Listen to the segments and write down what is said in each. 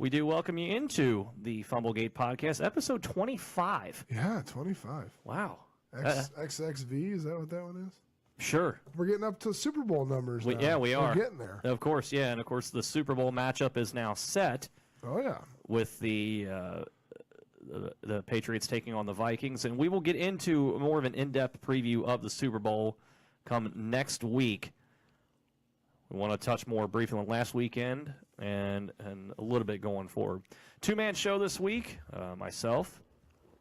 We do welcome you into the Fumblegate Podcast, episode 25. Yeah, 25. Wow. XXV, is that what that one is? Sure. We're getting up to Super Bowl numbers now. Yeah, we are. We're getting there. Of course, yeah. And, of course, the Super Bowl matchup is now set. Oh, yeah. With the Patriots taking on the Vikings. And we will get into more of an in-depth preview of the Super Bowl come next week. We want to touch more briefly on last weekend and a little bit going forward. Two-man show this week, myself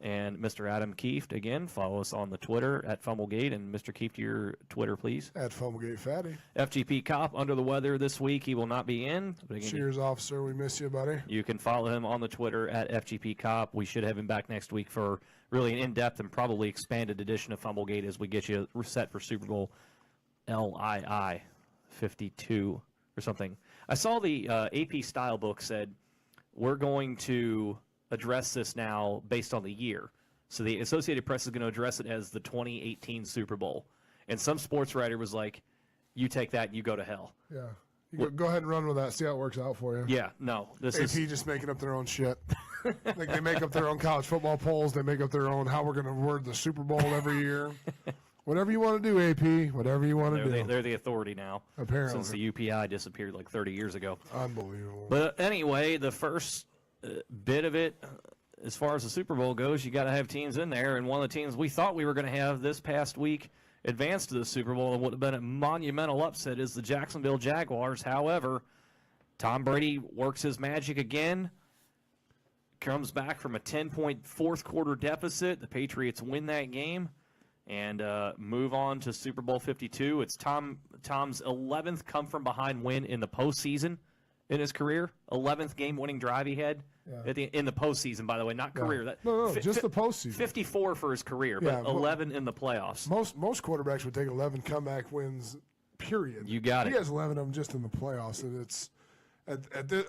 and Mr. Adam Kieft. Again, follow us on the Twitter at Fumblegate. And Mr. Kieft, your Twitter, please. At Fumblegate Fatty. FGP Cop, under the weather this week. He will not be in. But again, cheers, officer. We miss you, buddy. You can follow him on the Twitter at FGP Cop. We should have him back next week for really an in-depth and probably expanded edition of Fumblegate as we get you set for Super Bowl LII 52 or something. I saw the AP style book said we're going to address this now based on the year. So the Associated Press is going to address it as the 2018 Super Bowl. And some sports writer was like, you take that and you go to hell. Yeah. You go ahead and run with that. See how it works out for you. Yeah, no. AP just making up their own shit. Like they make up their own college football polls. They make up their own how we're going to word the Super Bowl every year. Whatever you want to do, AP. Whatever you want to do. They're the authority now. Apparently. Since the UPI disappeared like 30 years ago. Unbelievable. But anyway, the first bit of it, as far as the Super Bowl goes, you got to have teams in there. And one of the teams we thought we were going to have this past week advance to the Super Bowl and would have been a monumental upset is the Jacksonville Jaguars. However, Tom Brady works his magic again, comes back from a 10-point fourth quarter deficit. The Patriots win that game and move on to Super Bowl 52. It's Tom's 11th come-from-behind win in the postseason in his career. 11th game-winning drive he had in the postseason, by the way, not career. Yeah. No, just the postseason. 54 for his career, but 11 in the playoffs. Most quarterbacks would take 11 comeback wins, period. You got it. He has 11 of them just in the playoffs, and it's I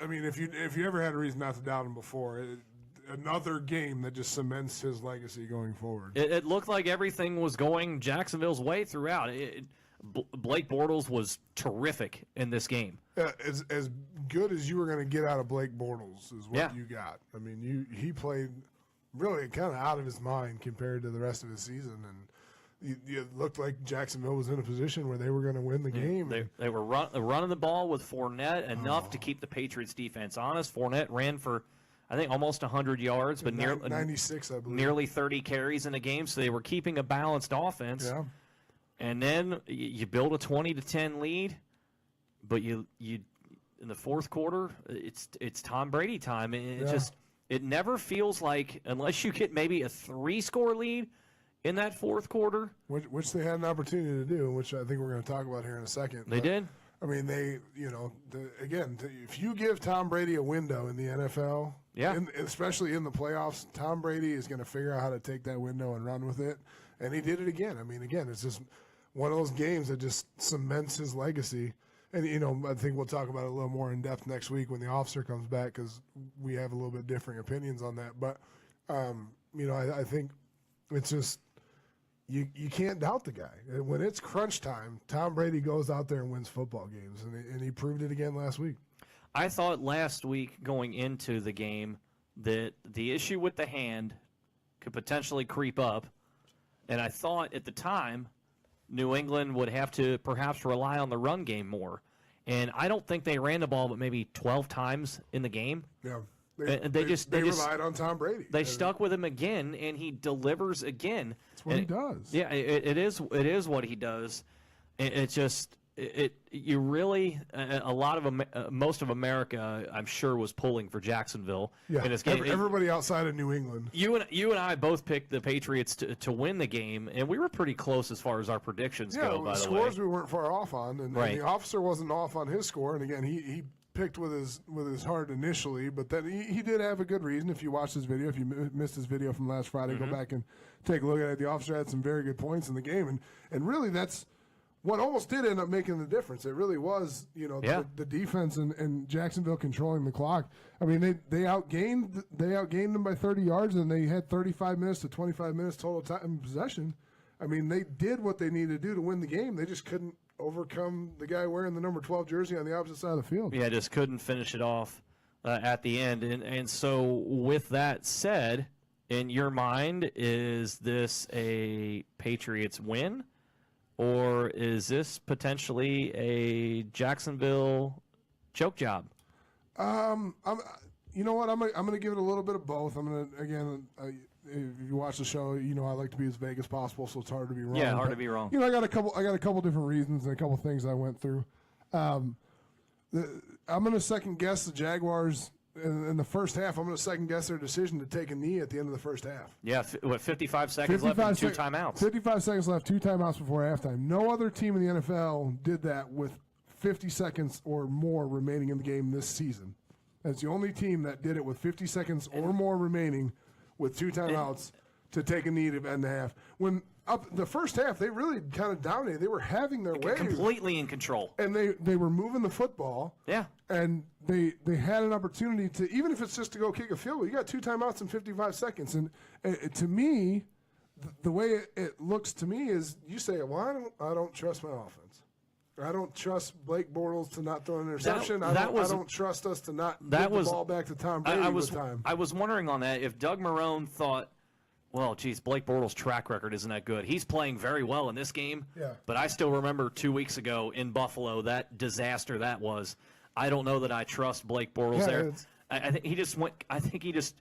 mean, if you ever had a reason not to doubt him before, another game that just cements his legacy going forward. It looked like everything was going Jacksonville's way throughout. Blake Bortles was terrific in this game. As good as you were going to get out of Blake Bortles is what you got. I mean, he played really kind of out of his mind compared to the rest of his season, and it looked like Jacksonville was in a position where they were going to win the game. They were running the ball with Fournette enough to keep the Patriots defense honest. Fournette ran for, I think, almost 100 yards, but 96, I believe. Nearly 30 carries in the game, so they were keeping a balanced offense. Yeah. And then you build a 20-10 lead, but you in the fourth quarter, it's Tom Brady time. It never feels like, unless you get maybe a 3-score lead in that fourth quarter, which they had an opportunity to do, which I think we're going to talk about here in a second. They did. I mean, if you give Tom Brady a window in the NFL, especially in the playoffs, Tom Brady is going to figure out how to take that window and run with it. And he did it again. I mean, again, it's just one of those games that just cements his legacy. And, I think we'll talk about it a little more in depth next week when the officer comes back because we have a little bit different opinions on that. But, I think it's just you can't doubt the guy. And when it's crunch time, Tom Brady goes out there and wins football games, and he proved it again last week. I thought last week going into the game that the issue with the hand could potentially creep up, and I thought at the time New England would have to perhaps rely on the run game more. And I don't think they ran the ball but maybe 12 times in the game. Yeah. They relied on Tom Brady. They stuck with him again, and he delivers again. That's what he does. Yeah, it is what he does. You really a lot of most of America, I'm sure, was pulling for Jacksonville in this game. Everybody outside of New England. You and I both picked the Patriots to win the game, and we were pretty close as far as our predictions go. By the way, scores we weren't far off on, and the officer wasn't off on his score. And again, he picked with his heart initially, but then he did have a good reason. If you watched his video, if you missed his video from last Friday, go back and take a look at it. The officer had some very good points in the game, and really that's what almost did end up making the difference. It really was, the defense and Jacksonville controlling the clock. I mean, they outgained them by 30 yards, and they had 35 minutes to 25 minutes total time possession. I mean, they did what they needed to do to win the game. They just couldn't overcome the guy wearing the number 12 jersey on the opposite side of the field. Yeah, just couldn't finish it off at the end. And so with that said, in your mind, is this a Patriots win, or is this potentially a Jacksonville choke job? You know what? I'm gonna give it a little bit of both. I'm gonna if you watch the show, you know I like to be as vague as possible, so it's hard to be wrong. Yeah, hard to be wrong. You know, I got a couple different reasons and a couple things I went through. I'm gonna second guess the Jaguars in the first half. I'm gonna second guess their decision to take a knee at the end of the first half. Yeah, 55 seconds left and 2 timeouts. 55 seconds left, 2 timeouts before halftime. No other team in the NFL did that with 50 seconds or more remaining in the game this season. That's the only team that did it with 50 seconds or more remaining with 2 timeouts to take a knee at the end of half. When up the first half, they really kind of dominated. They were having their way. Completely in control. And they were moving the football. Yeah. And they had an opportunity to, even if it's just to go kick a field goal, you got 2 timeouts in 55 seconds. And to me, the way it looks to me is you say, well, I don't trust my offense. I don't trust Blake Bortles to not throw an interception. I don't trust us to not give the ball back to Tom Brady with time. I was wondering on that if Doug Marrone thought, well, geez, Blake Bortles' track record isn't that good. He's playing very well in this game, but I still remember 2 weeks ago in Buffalo that disaster that was. I don't know that I trust Blake Bortles there. I think he just went. I think he just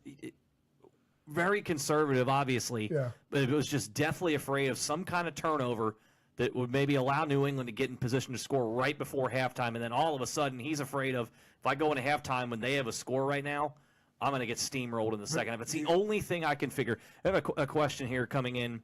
very conservative, obviously, but it was just deathly afraid of some kind of turnover that would maybe allow New England to get in position to score right before halftime, and then all of a sudden he's afraid of, if I go into halftime when they have a score right now, I'm going to get steamrolled in the second half. It's the only thing I can figure. I have a question here coming in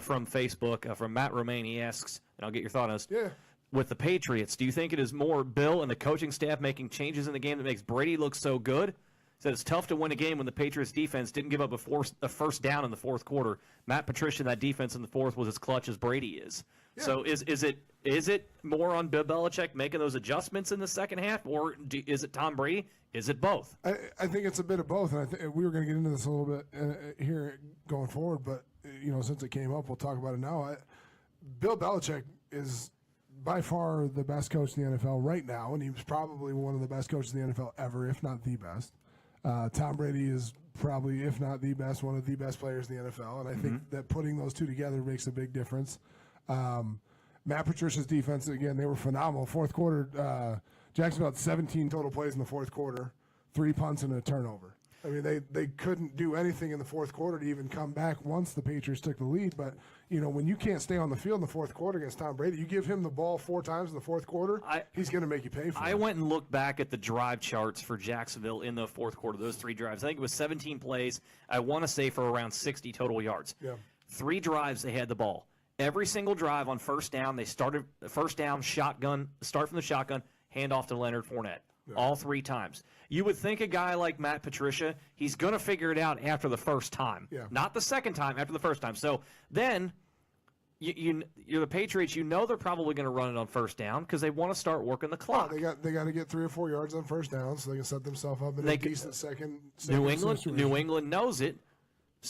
from Facebook from Matt Romaine. He asks, and I'll get your thought on this. Yeah. With the Patriots, do you think it is more Bill and the coaching staff making changes in the game that makes Brady look so good? He said it's tough to win a game when the Patriots defense didn't give up a first down in the fourth quarter. Matt Patricia, that defense in the fourth was as clutch as Brady is. Yeah. So is it more on Bill Belichick making those adjustments in the second half, or is it Tom Brady? Is it both? I think it's a bit of both, and I think we were going to get into this a little bit here going forward, but since it came up, we'll talk about it now. Bill Belichick is by far the best coach in the NFL right now, and he was probably one of the best coaches in the NFL ever, if not the best. Tom Brady is probably, if not the best, one of the best players in the NFL, and I think that putting those two together makes a big difference. Matt Patricia's defense, again, they were phenomenal. Fourth quarter, Jacksonville had 17 total plays in the fourth quarter, 3 punts and a turnover. I mean, they couldn't do anything in the fourth quarter to even come back once the Patriots took the lead. But, when you can't stay on the field in the fourth quarter against Tom Brady, you give him the ball 4 times in the fourth quarter, he's going to make you pay for it. I went and looked back at the drive charts for Jacksonville in the fourth quarter, those 3 drives. I think it was 17 plays. I want to say for around 60 total yards. Yeah. 3 drives they had the ball. Every single drive on first down, they started first down, shotgun, start from the shotgun, hand off to Leonard Fournette. Yeah. All 3 times. You would think a guy like Matt Patricia, he's going to figure it out after the first time. Yeah. Not the second time, after the first time. So then you're the Patriots, they're probably going to run it on first down because they want to start working the clock. Oh, they got to get 3 or 4 yards on first down so they can set themselves up in a decent second New England knows it,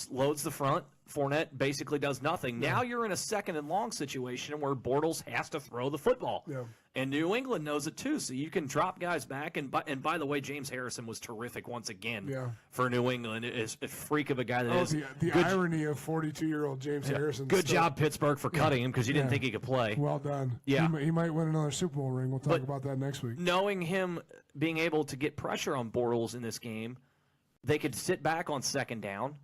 loads the front. Fournette basically does nothing. Yeah. Now you're in a second and long situation where Bortles has to throw the football. Yeah. And New England knows it too, so you can drop guys back. And by the way, James Harrison was terrific once again for New England. It's a freak of a guy that is. The irony of 42-year-old James Harrison. Good job, Pittsburgh, for cutting him because you didn't think he could play. Well done. Yeah. He might win another Super Bowl ring. We'll talk about that next week. Knowing him being able to get pressure on Bortles in this game, they could sit back on second down,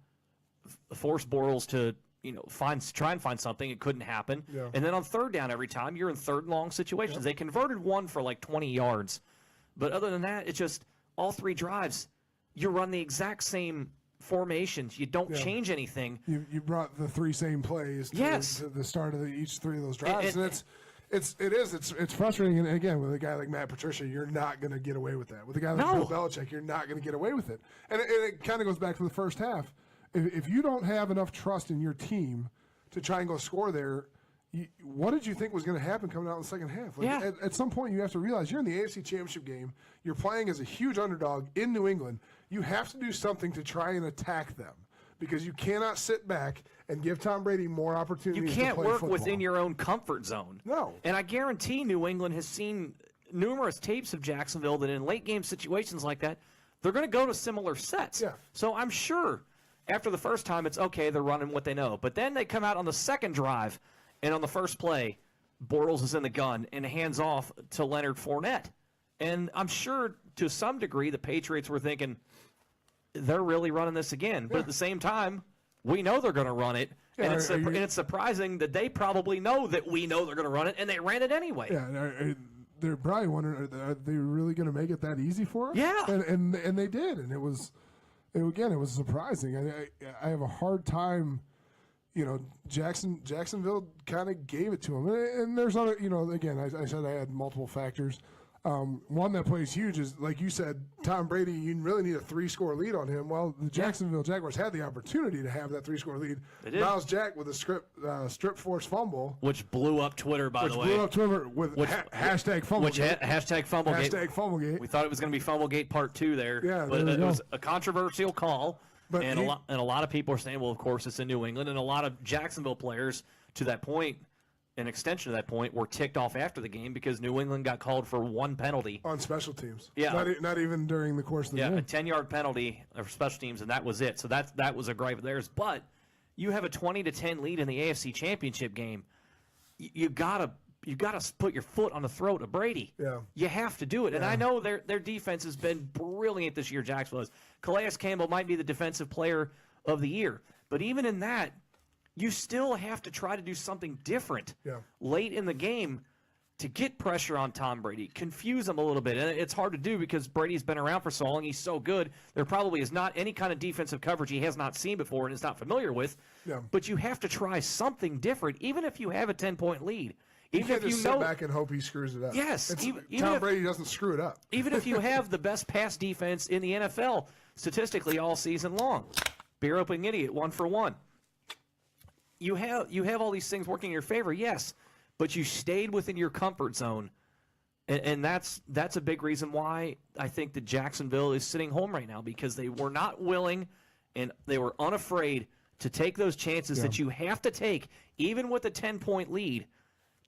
force Bortles to try and find something. It couldn't happen. Yeah. And then on third down every time, you're in third and long situations. Yep. They converted 1 for like 20 yards. But other than that, it's just all 3 drives. You run the exact same formations. You don't change anything. You brought the 3 same plays to the start of each 3 of those drives. And it's frustrating. And again, with a guy like Matt Patricia, you're not going to get away with that. With a guy like Bill Belichick, you're not going to get away with it. And it kind of goes back to the first half. If you don't have enough trust in your team to try and go score there, what did you think was going to happen coming out in the second half? At some point, you have to realize you're in the AFC Championship game. You're playing as a huge underdog in New England. You have to do something to try and attack them because you cannot sit back and give Tom Brady more opportunities. You can't work football. Within your own comfort zone. No. And I guarantee New England has seen numerous tapes of Jacksonville that in late game situations like that, they're going to go to similar sets. Yeah. So I'm sure after the first time, it's okay, they're running what they know. But then they come out on the second drive, and on the first play, Bortles is in the gun and hands off to Leonard Fournette. And I'm sure to some degree the Patriots were thinking, they're really running this again. But at the same time, we know they're going to run it. Yeah, and it's surprising that they probably know that we know they're going to run it, and they ran it anyway. Yeah, they're probably wondering, are they really going to make it that easy for us? Yeah. And they did, and it was surprising. I have a hard time, Jacksonville kind of gave it to them. And there's other, again, I said I had multiple factors. One that plays huge is, like you said, Tom Brady, you really need a 3-score lead on him. Well, the Jacksonville Jaguars had the opportunity to have that 3-score lead. They did. Miles Jack with a strip force fumble. Which blew up Twitter, by the way. Which blew up Twitter with hashtag Fumblegate. Hashtag Fumblegate. Hashtag Fumblegate. We thought it was going to be Fumblegate Part 2 there. Yeah, but it go. was a controversial call. But a lot of people are saying, well, of course, it's in New England. And a lot of Jacksonville players, to that point, an extension of that point, were ticked off after the game because New England got called for one penalty. On special teams. Yeah. Not even during the course of the game. Yeah, a 10-yard penalty for special teams, and that was it. So that was a gripe of theirs. But you have a 20-10 lead in the AFC Championship game. You gotta put your foot on the throat of Brady. Yeah. You have to do it. And I know their defense has been brilliant this year, Jacksonville is. Calais Campbell might be the defensive player of the year. But even in that, you still have to try to do something different late in the game to get pressure on Tom Brady, confuse him a little bit. And it's hard to do because Brady's been around for so long. He's so good. There probably is not any kind of defensive coverage he has not seen before and is not familiar with. Yeah. But you have to try something different, even if you have a 10-point lead. You can't just sit back and hope he screws it up. Yes. Tom Brady doesn't screw it up. Even if you have the best pass defense in the NFL statistically all season long. Beer opening idiot, 1 for 1. You have all these things working in your favor, yes, but you stayed within your comfort zone, and that's a big reason why I think that Jacksonville is sitting home right now, because they were not willing and they were unafraid to take those chances that you have to take, even with a 10-point lead,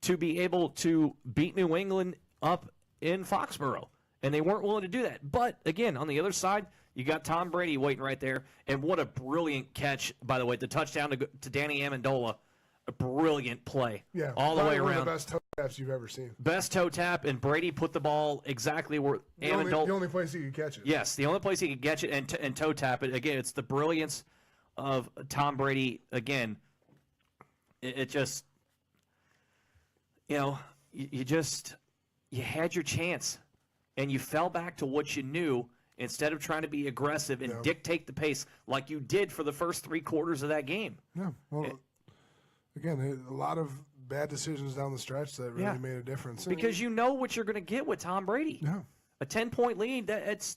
to be able to beat New England up in Foxborough, and they weren't willing to do that. But again, on the other side, you got Tom Brady waiting right there, and what a brilliant catch, by the way, the touchdown to Danny Amendola, a brilliant play, all the way around. One of the best toe taps you've ever seen. Best toe tap, and Brady put the ball exactly where Amendola. The only place he could catch it. Yes, the only place he could catch it and toe tap it. Again, it's the brilliance of Tom Brady. Again, it just, you had your chance, and you fell back to what you knew, instead of trying to be aggressive and dictate the pace like you did for the first 3 quarters of that game. Yeah, well, again, a lot of bad decisions down the stretch that really made a difference. Because you know what you're going to get with Tom Brady. Yeah. A 10-point lead, that's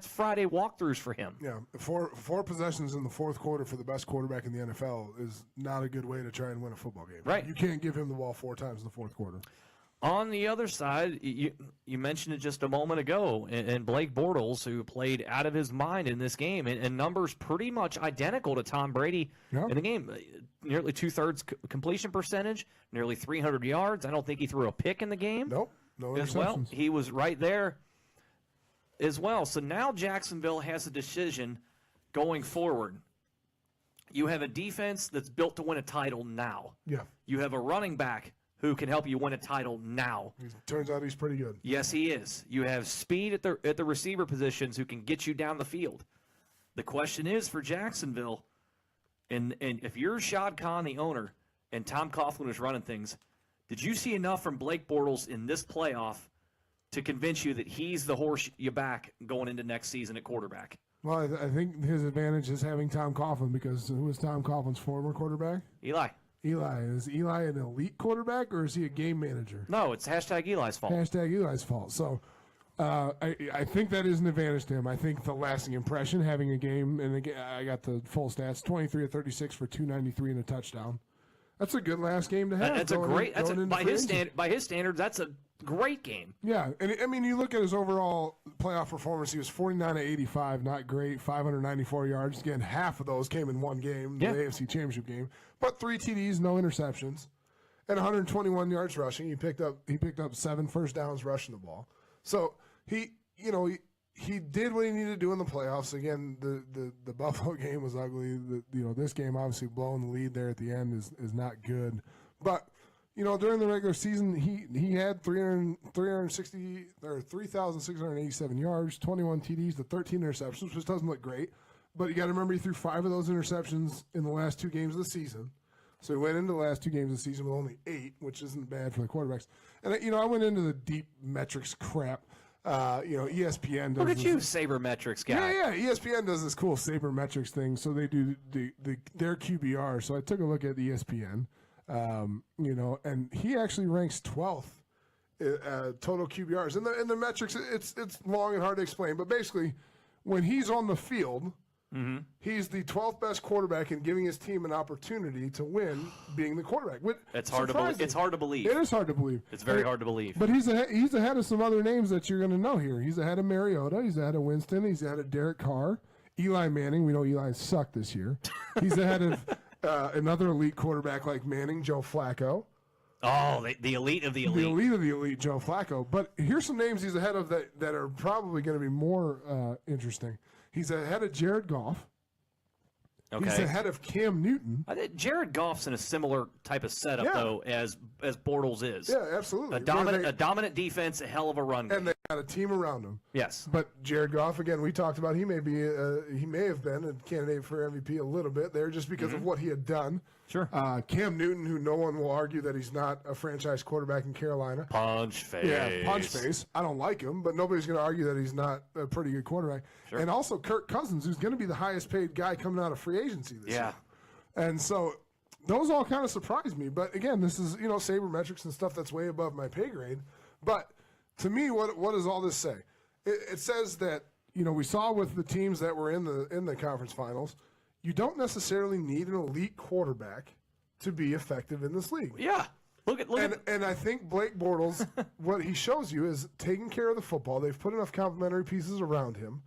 Friday walkthroughs for him. Yeah, four possessions in the fourth quarter for the best quarterback in the NFL is not a good way to try and win a football game. Right. You can't give him the ball 4 times in the fourth quarter. On the other side, you mentioned it just a moment ago, and Blake Bortles, who played out of his mind in this game, and numbers pretty much identical to Tom Brady in the game. Nearly 2/3 completion percentage, nearly 300 yards. I don't think he threw a pick in the game. Nope, no interceptions. Well, he was right there as well. So now Jacksonville has a decision going forward. You have a defense that's built to win a title now. Yeah. You have a running back who can help you win a title now. Turns out he's pretty good. Yes, he is. You have speed at the receiver positions who can get you down the field. The question is for Jacksonville, and if you're Shad Khan, the owner, and Tom Coughlin is running things, did you see enough from Blake Bortles in this playoff to convince you that he's the horse you back going into next season at quarterback? Well, I think his advantage is having Tom Coughlin, because who was Tom Coughlin's former quarterback? Eli. Is Eli an elite quarterback, or is he a game manager? No, it's hashtag Eli's fault. Hashtag Eli's fault. So I think that is an advantage to him. I think the lasting impression, having a game, and again, I got the full stats, 23 of 36 for 293 and a touchdown. That's a good last game to have. That's by his standards, that's a great game. Yeah, and I mean, you look at his overall playoff performance. He was 49 of 85, not great, 594 yards. Again, half of those came in one game, the AFC Championship game. But 3 TDs, no interceptions, and 121 yards rushing. He picked up 7 first downs rushing the ball. So he he did what he needed to do in the playoffs. Again, the Buffalo game was ugly. This game obviously blowing the lead there at the end is not good. But during the regular season, he had 3,687 yards, 21 TDs, to 13 interceptions, which doesn't look great. But you got to remember he threw 5 of those interceptions in the last 2 games of the season. So he went into the last 2 games of the season with only 8, which isn't bad for the quarterbacks. And I went into the deep metrics crap. ESPN does. Look at you, sabermetrics guy. Yeah. ESPN does this cool sabermetrics thing. So they do their QBR. So I took a look at ESPN. And he actually ranks 12th total QBRs. And the metrics, it's long and hard to explain, but basically, when he's on the field, he's the 12th best quarterback in giving his team an opportunity to win, being the quarterback. It's hard to believe. It's hard to believe. It is hard to believe. It's very hard to believe. But he's ahead of some other names that you're going to know here. He's ahead of Mariota. He's ahead of Winston. He's ahead of Derek Carr. Eli Manning. We know Eli sucked this year. He's ahead of another elite quarterback like Manning, Joe Flacco. Oh, the elite of the elite. The elite of the elite, Joe Flacco. But here's some names he's ahead of that are probably going to be more interesting. He's ahead of Jared Goff. Okay. He's ahead of Cam Newton. I think Jared Goff's in a similar type of setup, though, as Bortles is. Yeah, absolutely. A dominant defense, a hell of a run game. And they got a team around him. Yes. But Jared Goff, again, we talked about he may have been a candidate for MVP a little bit there just because of what he had done. Sure. Cam Newton, who no one will argue that he's not a franchise quarterback in Carolina. Punch face. Yeah, punch face. I don't like him, but nobody's going to argue that he's not a pretty good quarterback. Sure. And also Kirk Cousins, who's going to be the highest paid guy coming out of free agency this year. And so those all kind of surprised me. But again, this is, sabermetrics and stuff that's way above my pay grade. But to me, what does all this say? It says that, we saw with the teams that were in the conference finals, you don't necessarily need an elite quarterback to be effective in this league. Yeah. And I think Blake Bortles, what he shows you is taking care of the football. They've put enough complementary pieces around him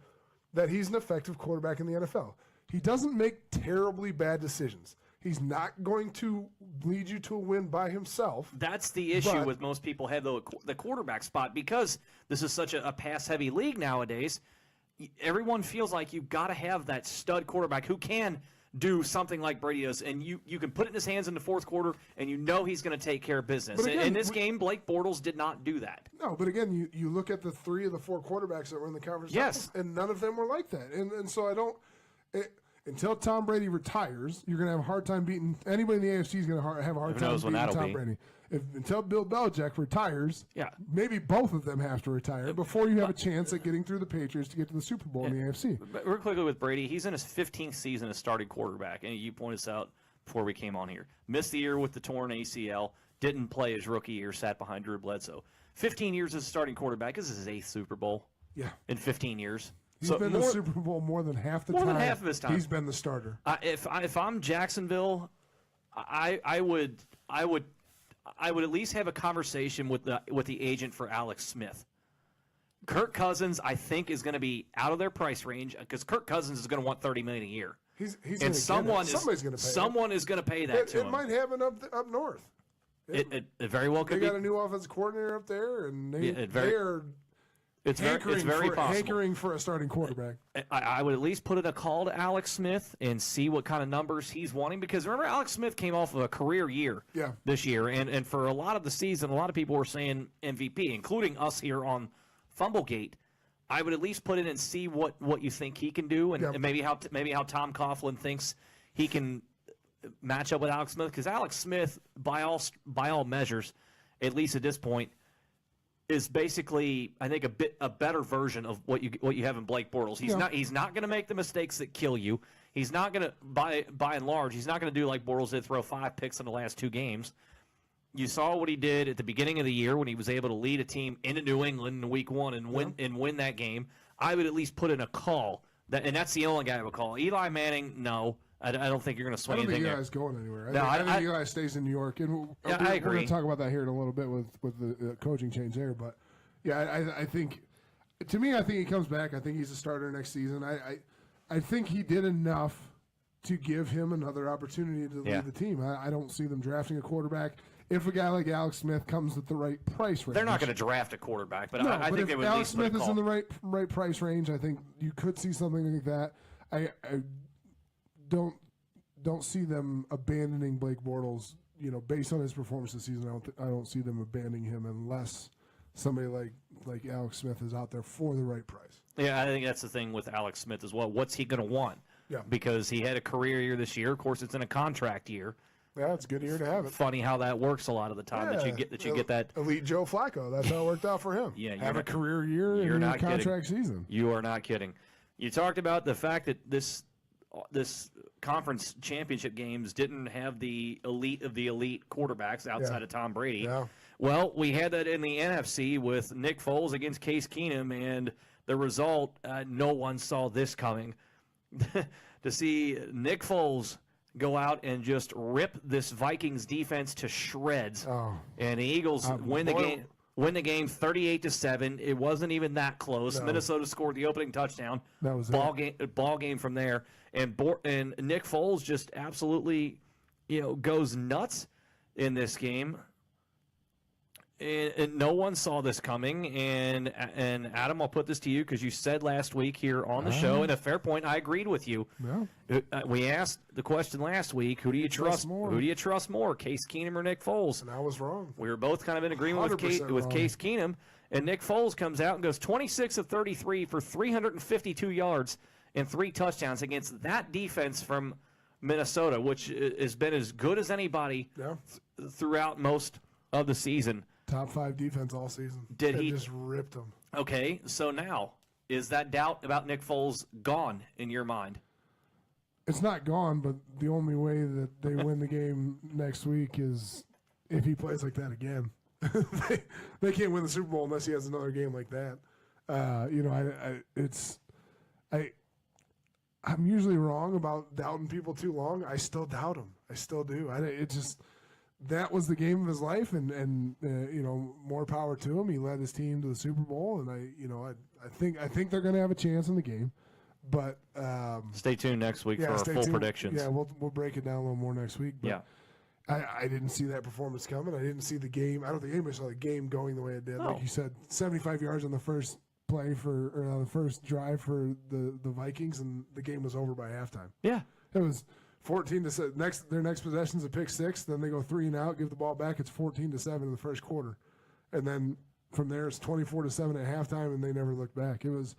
that he's an effective quarterback in the NFL. He doesn't make terribly bad decisions. He's not going to lead you to a win by himself. That's the issue with most people have the quarterback spot, because this is such a pass-heavy league nowadays. Everyone feels like you've got to have that stud quarterback who can do something like Brady does, and you can put it in his hands in the fourth quarter, and he's going to take care of business. Again, in this game, Blake Bortles did not do that. No, but again, you look at the 3 of the 4 quarterbacks that were in the conference, and none of them were like that. And so I don't until Tom Brady retires, you're going to have a hard time beating anybody in the AFC is going to have a hard time beating Tom Brady. Until Bill Belichick retires, maybe both of them have to retire before you have a chance at getting through the Patriots to get to the Super Bowl in the AFC. But real quickly with Brady, he's in his 15th season as starting quarterback, and you pointed this out before we came on here. Missed the year with the torn ACL, didn't play his rookie year, sat behind Drew Bledsoe. 15 years as a starting quarterback. This is his 8th Super Bowl in 15 years. He's been to the Super Bowl more than half the time. More than half of his time. He's been the starter. If I'm Jacksonville, I would at least have a conversation with the agent for Alex Smith. Kirk Cousins, I think, is going to be out of their price range, because Kirk Cousins is going to want $30 million a year. And somebody's going to pay. Someone is going to pay that to him. It might happen up north. It very well could be. They got a new offensive coordinator up there, and they are. It's very possible. Hankering for a starting quarterback. I would at least put in a call to Alex Smith and see what kind of numbers he's wanting, because remember, Alex Smith came off of a career year this year, and for a lot of the season, a lot of people were saying MVP, including us here on Fumblegate. I would at least put in and see what you think he can do, and maybe how Tom Coughlin thinks he can match up with Alex Smith, because Alex Smith, by all measures, at least at this point, is basically, I think, a better version of what you have in Blake Bortles. He's not going to make the mistakes that kill you. He's not going to, by and large, he's not going to do like Bortles did, throw 5 picks in the last 2 games. You saw what he did at the beginning of the year when he was able to lead a team into New England in Week 1 and win that game. I would at least put in a call, and that's the only guy I would call. Eli Manning, no. I don't think you're going to swing anything there. I don't think Eli's going anywhere. I think Eli stays in New York. And I agree. We're going to talk about that here in a little bit with the coaching change there. But, I think, to me, I think he comes back. I think he's a starter next season. I think he did enough to give him another opportunity to lead the team. I don't see them drafting a quarterback. if a guy like Alex Smith comes at the right price range. They're not going to draft a quarterback, but No, I think they would Alex at least Smith is in the right price range. I think you could see something like that. I don't see them abandoning Blake Bortles. Based on his performance this season, I don't see them abandoning him unless somebody like Alex Smith is out there for the right price. Yeah, I think that's the thing with Alex Smith as well. What's he going to want? Yeah. Because he had a career year this year. Of course, it's in a contract year. Yeah, it's a good year to have it. Funny how that works a lot of the time that you get that elite Joe Flacco. That's how it worked out for him. Yeah, have a career year in a contract season. You are not kidding. You talked about the fact that this conference championship games didn't have the elite of the elite quarterbacks outside of Tom Brady. Yeah. Well, we had that in the NFC with Nick Foles against Case Keenum, and the result, no one saw this coming. To see Nick Foles go out and just rip this Vikings defense to shreds, and the Eagles win the game. Win the game 38-7. It wasn't even that close. No. Minnesota scored the opening touchdown. That was ball game from there. And Nick Foles just absolutely, goes nuts in this game. And no one saw this coming. And Adam, I'll put this to you because you said last week here on the show, and a fair point, I agreed with you. Yeah. We asked the question last week: Who do you trust more? Who do you trust more, Case Keenum or Nick Foles? And I was wrong. We were both kind of in agreement with Case Keenum, and Nick Foles comes out and goes 26 of 33 for 352 yards and 3 touchdowns against that defense from Minnesota, which has been as good as anybody throughout most of the season. Top 5 defense all season. He just ripped them? Okay, so now, is that doubt about Nick Foles gone in your mind? It's not gone, but the only way that they win the game next week is if he plays like that again. They can't win the Super Bowl unless he has another game like that. I'm usually wrong about doubting people too long. I still doubt him. I still do. That was the game of his life, and more power to him. He led his team to the Super Bowl, and I think they're going to have a chance in the game. But stay tuned next week for our full predictions. Yeah, we'll break it down a little more next week. But I didn't see that performance coming. I didn't see the game. I don't think anybody saw the game going the way it did. No. Like you said, 75 yards on the first play on the first drive for the Vikings, and the game was over by halftime. Yeah, it was 14-7. Their next possession's a pick 6. Then they go 3 and out, give the ball back. It's 14-7 in the first quarter, and then from there it's 24-7 at halftime, and they never looked back. It was.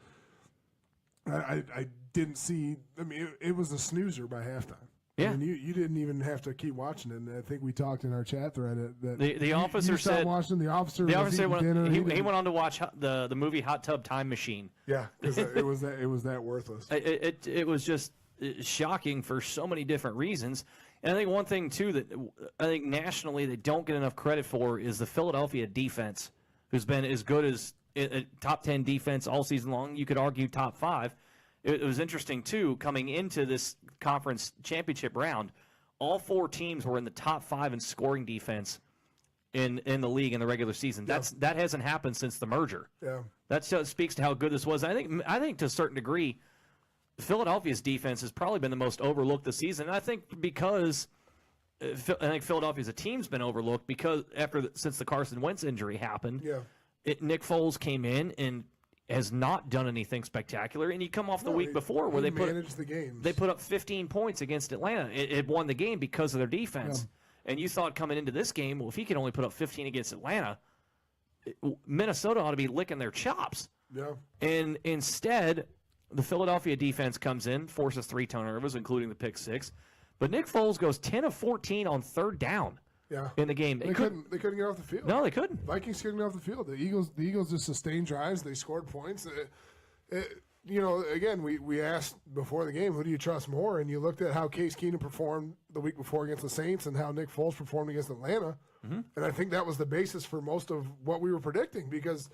I didn't see. I mean, it was a snoozer by halftime. Yeah, I mean, you didn't even have to keep watching it. And I think we talked in our chat thread that the officer said watching. The officer went, he went on to watch the movie Hot Tub Time Machine. Yeah, because it was that worthless. It was just shocking for so many different reasons. And I think one thing too that I think nationally they don't get enough credit for is the Philadelphia defense, who's been as good as a top 10 defense all season long. You could argue top 5. It was interesting, too, coming into this conference championship round, all 4 teams were in the top 5 in scoring defense in the league in the regular season. That hasn't happened since the merger. Yeah. That speaks to how good this was. I think to a certain degree, Philadelphia's defense has probably been the most overlooked this season. And I think because I think Philadelphia as a team's been overlooked because since the Carson Wentz injury happened. Yeah. Nick Foles came in and has not done anything spectacular, and you come off the week before where they managed the games. They put up 15 points against Atlanta. It won the game because of their defense. Yeah. And you thought coming into this game, well, if he can only put up 15 against Atlanta, Minnesota ought to be licking their chops. Yeah. And instead, the Philadelphia defense comes in, forces 3 turnovers, including the pick 6. But Nick Foles goes 10 of 14 on 3rd down. Yeah. In the game. They couldn't get off the field. No, they couldn't. Vikings couldn't get off the field. The Eagles just sustained drives. They scored points. Again, we asked before the game, who do you trust more? And you looked at how Case Keenum performed the week before against the Saints and how Nick Foles performed against Atlanta. Mm-hmm. And I think that was the basis for most of what we were predicting because,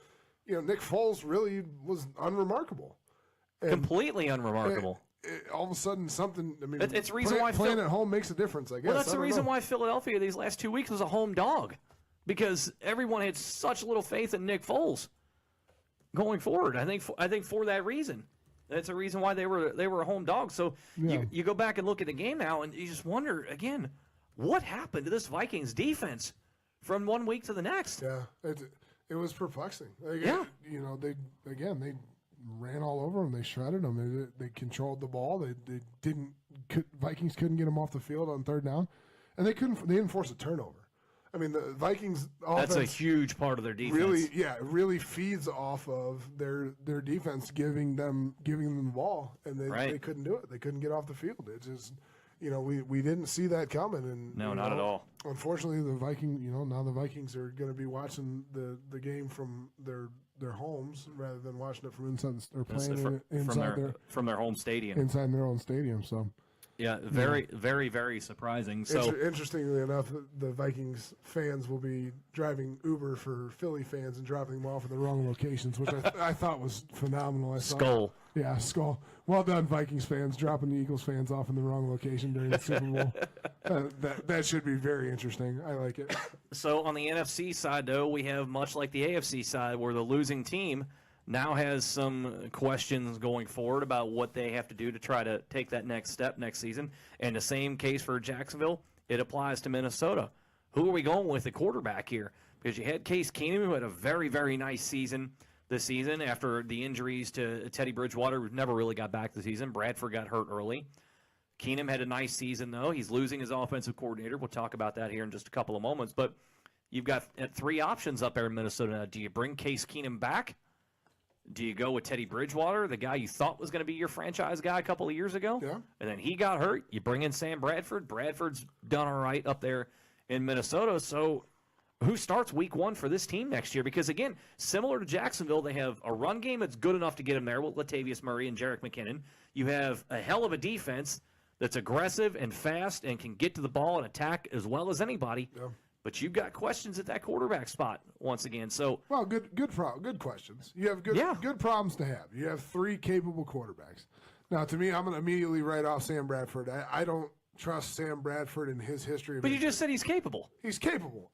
Nick Foles really was unremarkable. Completely unremarkable. All of a sudden, something. I mean, it's the reason why playing at home makes a difference. I guess. Well, that's the reason why Philadelphia these last 2 weeks was a home dog, because everyone had such little faith in Nick Foles going forward. I think for that reason, that's the reason why they were a home dog. So you go back and look at the game now, and you just wonder again, what happened to this Vikings defense? from one week to the next. Yeah, it was perplexing. Yeah. They ran all over them. They shredded them. They controlled the ball. Vikings couldn't get them off the field on third down, and they didn't force a turnover. I mean, the Vikings offense, that's a huge part of their defense. Really feeds off of their defense giving them the ball, and they couldn't do it. They couldn't get off the field. It just, we didn't see that coming. And no, not at all. Unfortunately, the Vikings are going to be watching the game from their homes rather than watching it from inside or playing from their home stadium, inside their own stadium. So. Yeah, very, very, very surprising. So interestingly enough, the Vikings fans will be driving Uber for Philly fans and dropping them off at the wrong locations, which I thought was phenomenal. Skull. Yeah, skull. Well done, Vikings fans, dropping the Eagles fans off in the wrong location during the Super Bowl. That should be very interesting. I like it. So on the NFC side, though, we have much like the AFC side, where the losing team now has some questions going forward about what they have to do to try to take that next step next season. And the same case for Jacksonville, it applies to Minnesota. Who are we going with the quarterback here? Because you had Case Keenum, who had a very, very nice season this season after the injuries to Teddy Bridgewater, who never really got back this season. Bradford got hurt early. Keenum had a nice season, though. He's losing his offensive coordinator. We'll talk about that here in just a couple of moments. But you've got three options up there in Minnesota now. Do you bring Case Keenum back? Do you go with Teddy Bridgewater, the guy you thought was going to be your franchise guy a couple of years ago? Yeah. And then he got hurt. You bring in Sam Bradford. Bradford's done all right up there in Minnesota. So who starts week one for this team next year? Because, again, similar to Jacksonville, they have a run game that's good enough to get them there with Latavius Murray and Jerick McKinnon. You have a hell of a defense that's aggressive and fast and can get to the ball and attack as well as anybody. Yeah. But you've got questions at that quarterback spot once again. So good questions. You have good problems to have. You have three capable quarterbacks. Now, to me, I'm going to immediately write off Sam Bradford. I don't trust Sam Bradford in his history. But you just said he's capable. He's capable.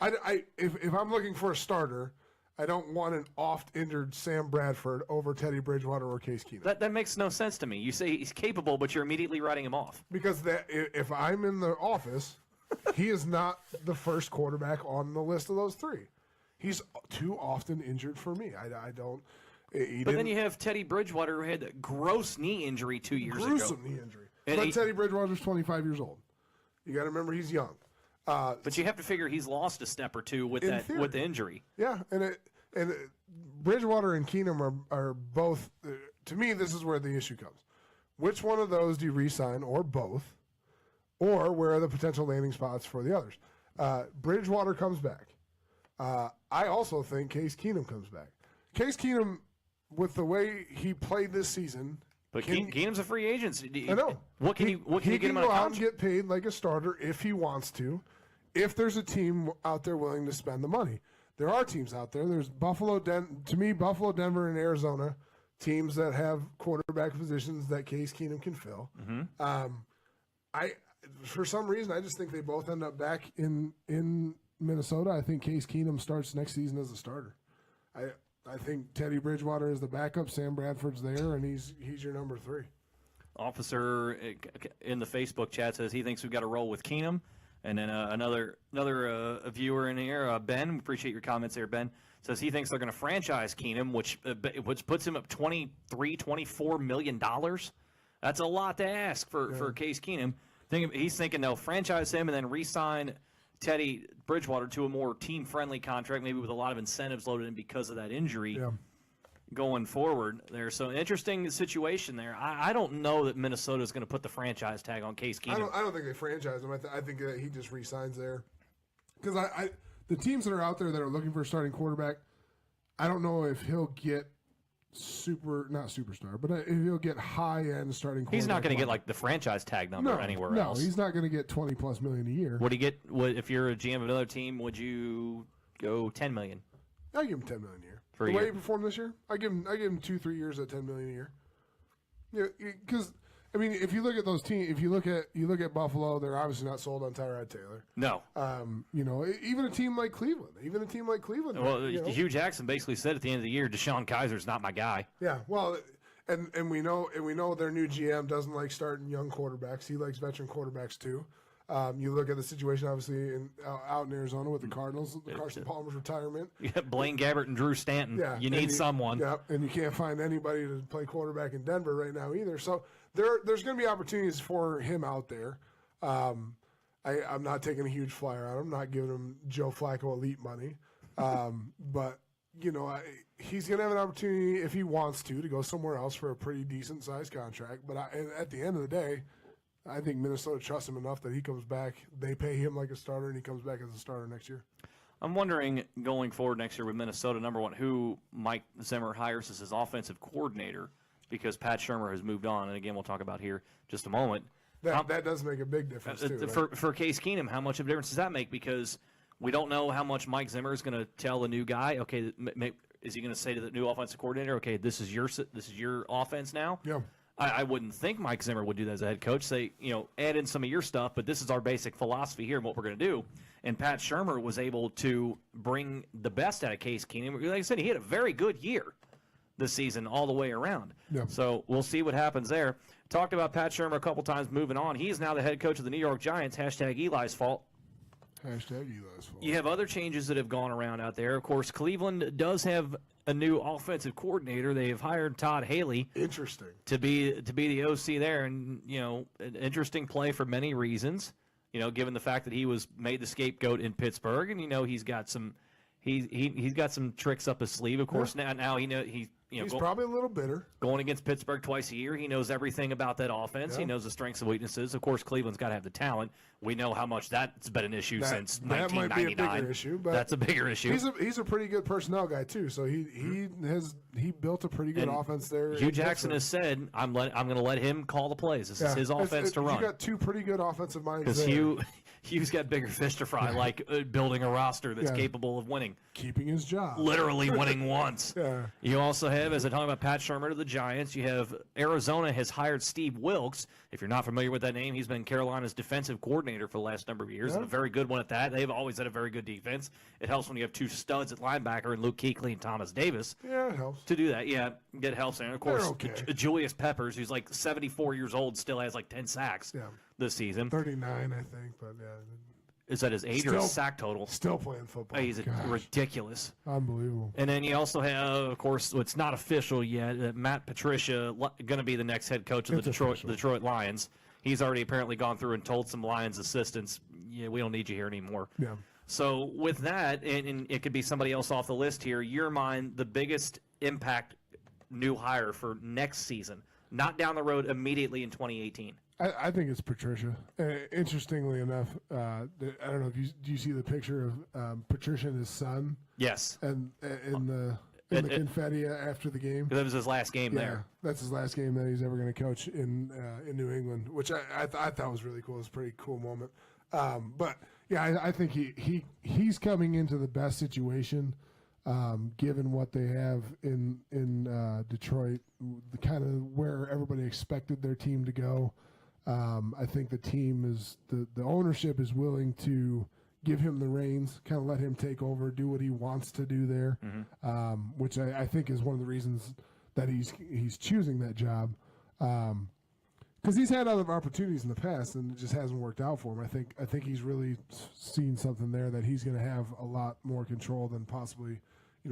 If I'm looking for a starter, I don't want an oft-injured Sam Bradford over Teddy Bridgewater or Case Keenum. That makes no sense to me. You say he's capable, but you're immediately writing him off. Because if I'm in the office, he is not the first quarterback on the list of those three. He's too often injured for me. I don't. But then you have Teddy Bridgewater, who had a gross knee injury 2 years ago. Gruesome knee injury. But Teddy Bridgewater's 25 years old. You got to remember he's young. But you have to figure he's lost a step or two with the injury. Yeah, and Bridgewater and Keenum are both. To me, this is where the issue comes. Which one of those do you re-sign, or both? Or where are the potential landing spots for the others? Bridgewater comes back. I also think Case Keenum comes back. Case Keenum, with the way he played this season, but Keenum's a free agent. I know. What can you get him on a contract? He can go out and contract? get paid like a starter if he wants to, if there's a team out there willing to spend the money. There are teams out there. There's Buffalo, Denver, and Arizona, teams that have quarterback positions that Case Keenum can fill. Mm-hmm. For some reason, I just think they both end up back in Minnesota. I think Case Keenum starts next season as a starter. I think Teddy Bridgewater is the backup. Sam Bradford's there, and he's your number three. Officer in the Facebook chat says he thinks we've got to roll with Keenum. And then another viewer in here, Ben, appreciate your comments there, Ben, says he thinks they're going to franchise Keenum, which puts him at $24 million. That's a lot to ask for Case Keenum. He's thinking they'll franchise him and then re-sign Teddy Bridgewater to a more team-friendly contract, maybe with a lot of incentives loaded in because of that injury going forward there. So interesting situation there. I don't know that Minnesota is going to put the franchise tag on Case Keenum. I don't think they franchise him. I think that he just re-signs there. Because the teams that are out there that are looking for a starting quarterback, I don't know if he'll get not superstar, but if he'll get high-end starting quarterback. He's not going to get like the franchise tag number anywhere else. No, he's not going to get $20+ million a year. Would he get? If you're a GM of another team, would you go $10 million? I give him $10 million a year. For the way he performed this year, I give him 2-3 years at $10 million a year. Yeah, because I mean, if you look at those teams, if you look at Buffalo, they're obviously not sold on Tyrod Taylor. No. Even a team like Cleveland. Well, Hugh Jackson basically said at the end of the year, Deshaun Kaiser's not my guy. Yeah. Well, and we know their new GM doesn't like starting young quarterbacks. He likes veteran quarterbacks too. You look at the situation, obviously, out in Arizona with the Cardinals, Carson Palmer's retirement. Yeah, Blaine Gabbert and Drew Stanton. Yeah, you need someone. Yeah, and you can't find anybody to play quarterback in Denver right now either. So there's going to be opportunities for him out there. I'm not taking a huge flyer on him. I'm not giving him Joe Flacco elite money. But, he's going to have an opportunity, if he wants to go somewhere else for a pretty decent-sized contract. But at the end of the day, I think Minnesota trusts him enough that he comes back. They pay him like a starter, and he comes back as a starter next year. I'm wondering, going forward next year with Minnesota, number one, who Mike Zimmer hires as his offensive coordinator, because Pat Shurmur has moved on. And, again, we'll talk about here just a moment. That does make a big difference, too. Right? For Case Keenum, how much of a difference does that make? Because we don't know how much Mike Zimmer is going to tell the new guy, okay, is he going to say to the new offensive coordinator, okay, this is your offense now? Yeah. I wouldn't think Mike Zimmer would do that as a head coach. Say, add in some of your stuff, but this is our basic philosophy here and what we're going to do. And Pat Shurmur was able to bring the best out of Case Keenum. Like I said, he had a very good year this season all the way around. Yeah. So we'll see what happens there. Talked about Pat Shurmur a couple times moving on. He's now the head coach of the New York Giants. # Eli's fault. # Eli's fault. You have other changes that have gone around out there. Of course, Cleveland does have a new offensive coordinator. They have hired Todd Haley. Interesting. To be the OC there, and an interesting play for many reasons. Given the fact that he was made the scapegoat in Pittsburgh, and he's got some he's got some tricks up his sleeve. Of course, now he's probably a little bitter. Going against Pittsburgh twice a year, he knows everything about that offense. Yeah. He knows the strengths and weaknesses. Of course, Cleveland's got to have the talent. We know how much that's been an issue since 1999. That might be a bigger issue, but that's a bigger issue. He's a pretty good personnel guy too. So he built a pretty good offense there. Hugh Jackson has said, "I'm going to let him call the plays. This is his offense to run." You got two pretty good offensive minds because Hugh's got bigger fish to fry, like building a roster that's capable of winning, keeping his job, literally winning once. Yeah. You also have, as I talk about Pat Shurmur to the Giants, you have Arizona has hired Steve Wilks. If you're not familiar with that name, he's been Carolina's defensive coordinator for the last number of years, and a very good one at that. They've always had a very good defense. It helps when you have two studs at linebacker and Luke Kuechly and Thomas Davis. Yeah, it helps. To do that, it helps. And, of course, Julius Peppers, who's like 74 years old, still has like 10 sacks this season. 39, I think, but yeah. Is that his age or his sack total? Still playing football. He's ridiculous. Unbelievable. And then you also have, of course, it's not official yet, Matt Patricia going to be the next head coach of the Detroit Lions. He's already apparently gone through and told some Lions assistants, we don't need you here anymore. Yeah. So with that, and it could be somebody else off the list here, your mind, the biggest impact new hire for next season, not down the road immediately in 2018. I think it's Patricia. Interestingly enough, I don't know if you see the picture of Patricia and his son. Yes. And in the confetti after the game. That was his last game there. That's his last game that he's ever going to coach in New England, which I thought was really cool. It was a pretty cool moment. But yeah, I think he's coming into the best situation. Given what they have in Detroit, the kind of where everybody expected their team to go. I think the team the ownership is willing to give him the reins, kind of let him take over, do what he wants to do there, which I think is one of the reasons that he's choosing that job. Because he's had other opportunities in the past and it just hasn't worked out for him. I think he's really seen something there that he's going to have a lot more control than possibly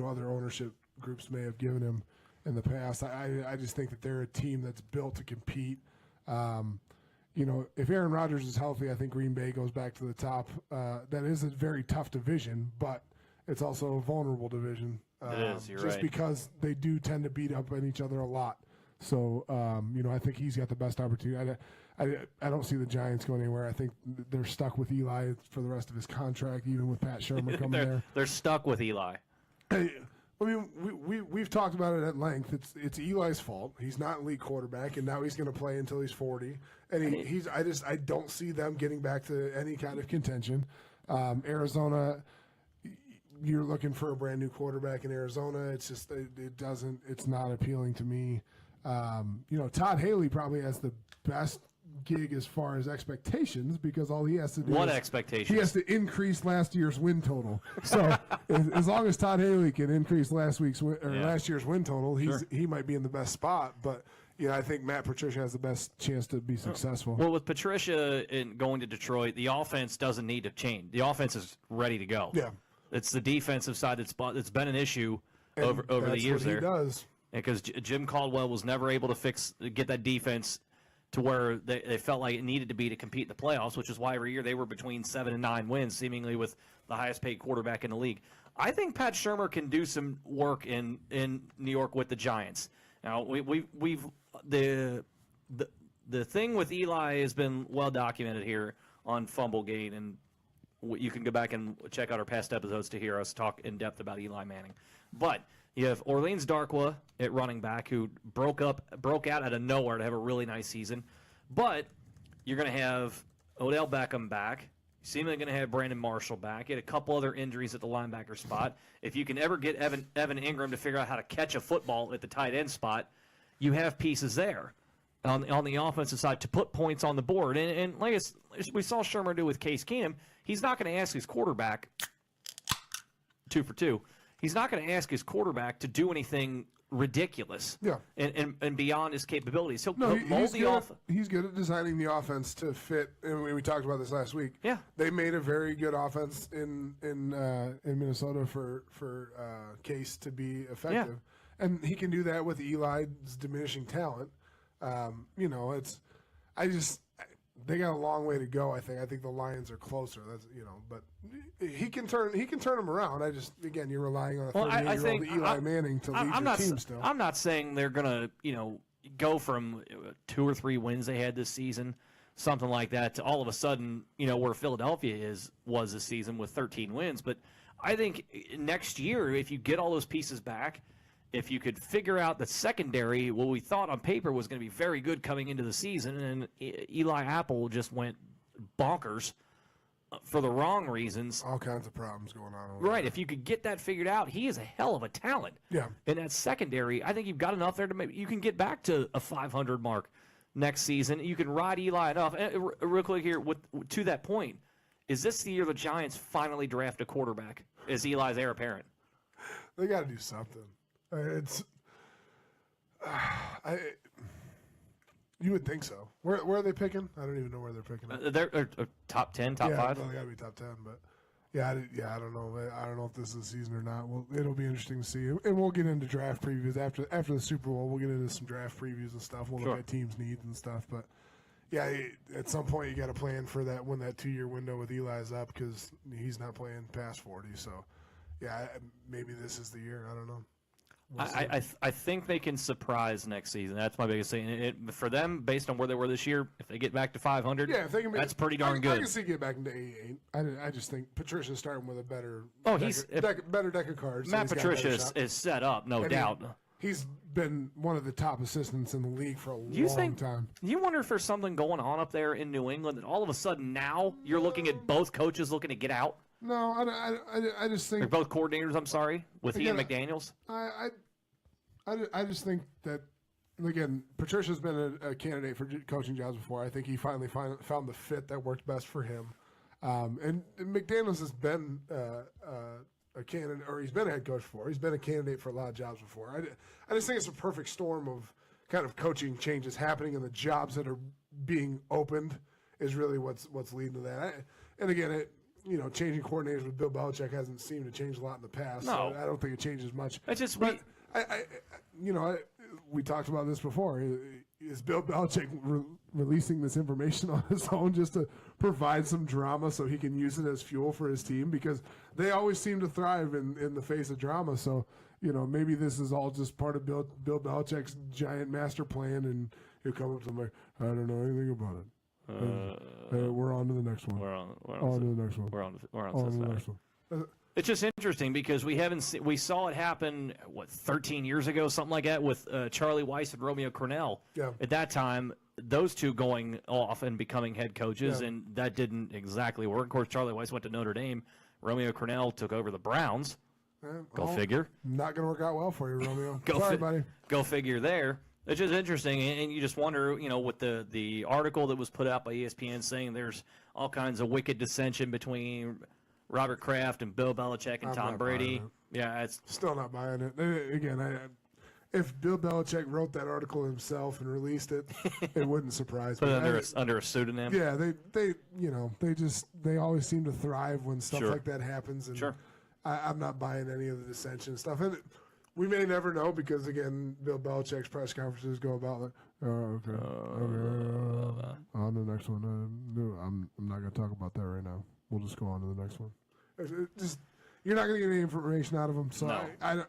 other ownership groups may have given him in the past. I just think that they're a team that's built to compete. If Aaron Rodgers is healthy, I think Green Bay goes back to the top. That is a very tough division, but it's also a vulnerable division. It is, you're just right. Because they do tend to beat up on each other a lot. So, I think he's got the best opportunity. I don't see the Giants going anywhere. I think they're stuck with Eli for the rest of his contract, even with Pat Shurmur coming there. They're stuck with Eli. I mean, we've talked about it at length. It's Eli's fault. He's not an elite quarterback, and now he's going to play until he's 40. And I don't see them getting back to any kind of contention. Arizona, you're looking for a brand new quarterback in Arizona. It's just it's not appealing to me. Todd Haley probably has the best gig as far as expectations because all he has to do he has to increase last year's win total. So as long as Todd Haley can increase last year's win total, he might be in the best spot. But I think Matt Patricia has the best chance to be successful. Well, with Patricia in going to Detroit, the offense doesn't need to change. The offense is ready to go. Yeah. It's the defensive side that's been an issue over the years there. He does. Because Jim Caldwell was never able to get that defense to where they felt like it needed to be to compete in the playoffs, which is why every year they were between 7 and 9 wins, seemingly with the highest paid quarterback in the league. I think Pat Shurmur can do some work in New York with the Giants. Now the thing with Eli has been well documented here on Fumblegate, and you can go back and check out our past episodes to hear us talk in depth about Eli Manning. But you have Orleans Darkwa at running back, who broke out out of nowhere to have a really nice season. But you're going to have Odell Beckham back. Seemingly going to have Brandon Marshall back. Get a couple other injuries at the linebacker spot. If you can ever get Evan Ingram to figure out how to catch a football at the tight end spot, you have pieces there on the offensive side to put points on the board. And like we saw Shurmur do with Case Keenum, he's not going to ask his quarterback 2 for 2. He's not going to ask his quarterback to do anything ridiculous and beyond his capabilities. He's good at designing the offense to fit, and we talked about this last week. Yeah. They made a very good offense in Minnesota for Case to be effective. Yeah. And he can do that with Eli's diminishing talent. They got a long way to go. I think the Lions are closer. But he can turn them around. You're relying on a 38-year-old Eli Manning to lead your team still. I'm not saying they're gonna go from 2 or 3 wins they had this season, something like that, to all of a sudden where Philadelphia was this season with 13 wins. But I think next year, if you get all those pieces back, if you could figure out the secondary, what we thought on paper was going to be very good coming into the season, and Eli Apple just went bonkers for the wrong reasons. All kinds of problems going on. Right. If you could get that figured out, he is a hell of a talent. Yeah. In that secondary, I think you've got enough there to maybe you can get back to a 500 mark next season. You can ride Eli enough. And real quick here, to that point, is this the year the Giants finally draft a quarterback? Is Eli's heir apparent? They got to do something. You would think so. Where are they picking? I don't even know where they're picking. They're top 10, top 5. Well, they got to be top 10. But I don't know. I don't know if this is the season or not. Well, it'll be interesting to see, and we'll get into draft previews after the Super Bowl. We'll get into some draft previews and stuff. We'll look at teams' needs and stuff. But at some point you got to plan for that when that 2-year window with Eli's up, because he's not playing past 40. So maybe this is the year. I don't know. I think they can surprise next season. That's my biggest thing. For them, based on where they were this year, if they get back to 500, if they can that's pretty darn good. I can see get back into 8-8. I just think Patricia's starting with a better deck of cards. Matt Patricia is set up, no doubt. He's been one of the top assistants in the league for a long time. You wonder if there's something going on up there in New England that all of a sudden now you're looking at both coaches looking to get out? No, I just think they're both coordinators. I'm sorry, with Ian McDaniels. I just think that, again, Patricia's been a candidate for coaching jobs before. I think he finally found the fit that worked best for him. And McDaniels has been a candidate, or he's been a head coach before. He's been a candidate for a lot of jobs before. I just think it's a perfect storm of kind of coaching changes happening, and the jobs that are being opened is really what's leading to that. And again, changing coordinators with Bill Belichick hasn't seemed to change a lot in the past. No. So I don't think it changes much. It's just we talked about this before. Is Bill Belichick releasing this information on his own just to provide some drama so he can use it as fuel for his team? Because they always seem to thrive in the face of drama. So, maybe this is all just part of Bill Belichick's giant master plan, and he'll come up to me, I don't know anything about it. We're on to the next one. We're on to the next one. We're on to the next one. It's just interesting because we saw it happen 13 years ago, something like that, with Charlie Weiss and Romeo Crennel. Yeah. At that time, those two going off and becoming head coaches, and that didn't exactly work. Of course, Charlie Weiss went to Notre Dame. Romeo Crennel took over the Browns. Go figure. Not going to work out well for you, Romeo. Sorry, buddy. Go figure there. It's just interesting, and you just wonder, with the article that was put out by ESPN saying there's all kinds of wicked dissension between Robert Kraft and Bill Belichick and Tom Brady. Yeah, it's still not buying it. Again, if Bill Belichick wrote that article himself and released it, it wouldn't surprise me. But under a pseudonym. Yeah, they always seem to thrive when stuff Sure. like that happens. And Sure. I'm not buying any of the dissension stuff. And we may never know because, again, Bill Belichick's press conferences go about like, on the next one. I'm not going to talk about that right now. We'll just go on to the next one. You're not going to get any information out of them, so No.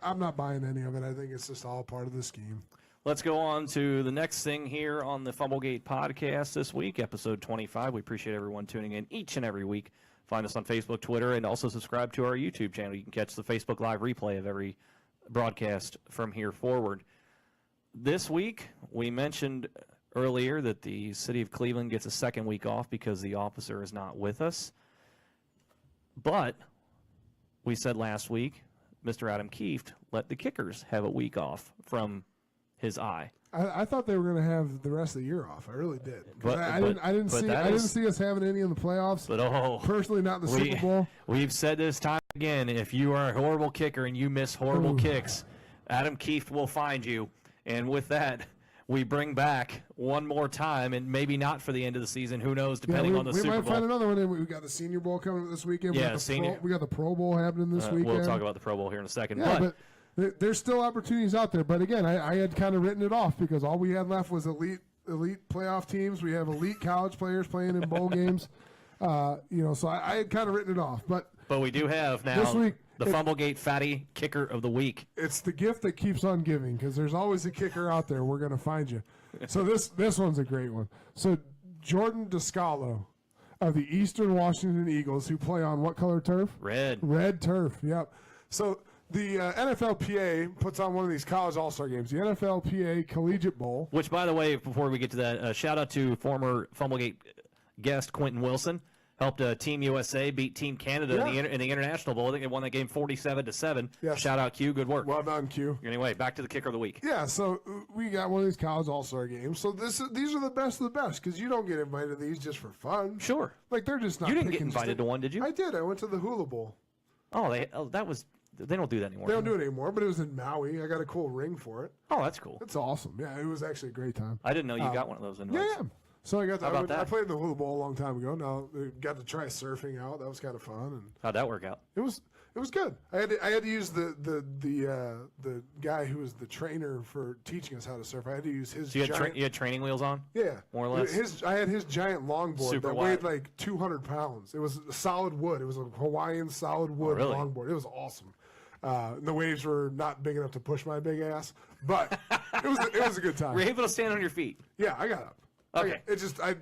I'm not buying any of it. I think it's just all part of the scheme. Let's go on to the next thing here on the Fumblegate Podcast this week, episode 25. We appreciate everyone tuning in each and every week. Find us on Facebook, Twitter, and also subscribe to our YouTube channel. You can catch the Facebook Live replay of every broadcast from here forward. This week, we mentioned earlier that the city of Cleveland gets a second week off because the officer is not with us. But we said last week, Mr. Adam Kieft let the kickers have a week off from his eye. I thought they were going to have the rest of the year off. I really did. I didn't see us having any in the playoffs. But personally, not in the Super Bowl. We've said this time again: if you are a horrible kicker and you miss horrible kicks, Adam Kieft will find you. And with that, we bring back one more time, and maybe not for the end of the season. Who knows? Depending on the Super Bowl. We might find another one. We got the Senior Bowl coming up this weekend. Yeah, we got the Pro Bowl happening this weekend. We'll talk about the Pro Bowl here in a second. Yeah, but there's still opportunities out there. But again, I had kind of written it off because all we had left was elite playoff teams. We have elite college players playing in bowl games. So I had kind of written it off. But we do have now this week, the Fumblegate Fatty Kicker of the Week. It's the gift that keeps on giving because there's always a kicker out there. We're going to find you. So this one's a great one. So Jordan Descalo of the Eastern Washington Eagles, who play on what color turf? Red. Red turf, yep. So the NFLPA puts on one of these college all-star games, the NFLPA Collegiate Bowl. Which, by the way, before we get to that, shout out to former Fumblegate guest Quentin Wilson. Helped Team USA beat Team Canada in the International Bowl. I think they won that game 47-7. Yes. Shout out, Q. Good work. Well done, Q. Anyway, back to the Kicker of the Week. Yeah, so we got one of these college all-star games. So these are the best of the best because you don't get invited to these just for fun. Sure. Like they're just not. You didn't get invited to one, did you? I did. I went to the Hula Bowl. Oh, they don't do that anymore. They don't do it anymore, but it was in Maui. I got a cool ring for it. Oh, that's cool. It's awesome. Yeah, it was actually a great time. I didn't know you got one of those invites. Yeah. So I got that? I played the Hula Bowl a long time ago. Now I got to try surfing out. That was kind of fun. And how'd that work out? It was good. I had to use the guy who was the trainer for teaching us how to surf. I had to use his. So you had training wheels on? Yeah, more or less. I had his giant longboard Super that weighed like 200 pounds. It was solid wood. It was a Hawaiian solid wood longboard. It was awesome. The waves were not big enough to push my big ass, but it was a good time. Were you able to stand on your feet? Yeah, I got up. Okay. It's just I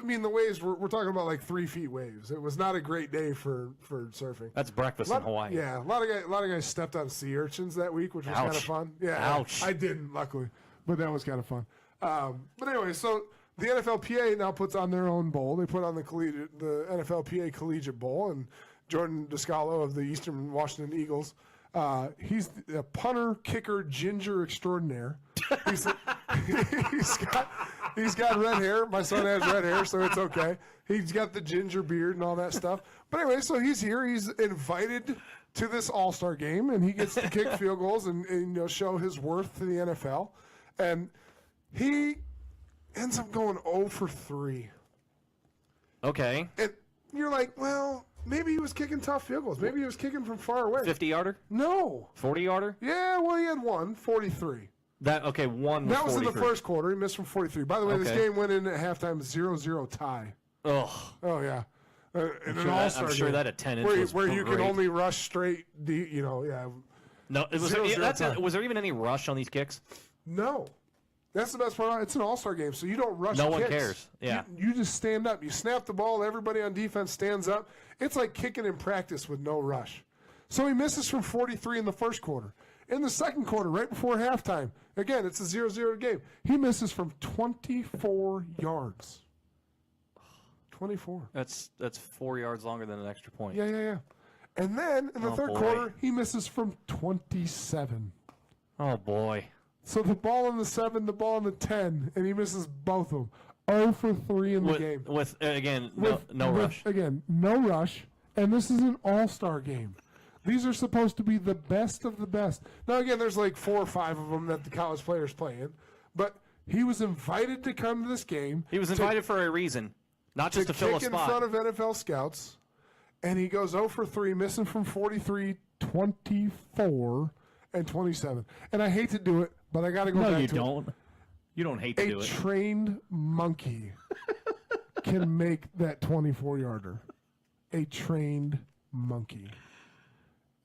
mean the waves we're talking about like 3 feet waves. It was not a great day for surfing. That's breakfast in Hawaii. Yeah, a lot of guys stepped on sea urchins that week, which was kind of fun. Yeah, ouch. I didn't luckily, but that was kind of fun. But anyway, so the NFLPA now puts on their own bowl. They put on the NFLPA Collegiate Bowl, and Jordan Descalo of the Eastern Washington Eagles. He's a punter, kicker, ginger extraordinaire. He's got red hair. My son has red hair, so it's okay. He's got the ginger beard and all that stuff. But anyway, so he's here. He's invited to this all-star game, and he gets to kick field goals and show his worth to the NFL. And he ends up going 0 for 3. Okay. And you're like, well, maybe he was kicking tough field goals. Maybe he was kicking from far away. 50-yarder? No. 40-yarder? Yeah, well, he had one, 43. That was That was 43. in the first quarter. He missed from 43. By the way, this game went in at halftime 0-0 tie. Oh. Oh, yeah. I'm sure that attendance was where you great. can only rush straight, yeah. No, was there even any rush on these kicks? No. That's the best part. It's an all-star game, so you don't rush No kicks. one cares. Yeah. You just stand up. You snap the ball. Everybody on defense stands up. It's like kicking in practice with no rush. So he misses from 43 in the first quarter. In the second quarter, right before halftime, again, it's a 0-0 game. He misses from 24 yards. 24. That's 4 yards longer than an extra point. Yeah. And then in the third quarter, he misses from 27. Oh, boy. So the ball on the 7, the ball on the 10, and he misses both of them. 0 for 3 in the game. No rush. Again, no rush. And this is an all-star game. These are supposed to be the best of the best. Now, again, there's like 4 or 5 of them that the college players play in, but he was invited to come to this game. He was invited for a reason, not just to fill a spot. To kick in front of NFL scouts, and he goes 0 for 3, missing from 43, 24, and 27. And I hate to do it, but I got to go back to it. No, you don't. You don't hate to do it. A trained monkey can make that 24-yarder. A trained monkey.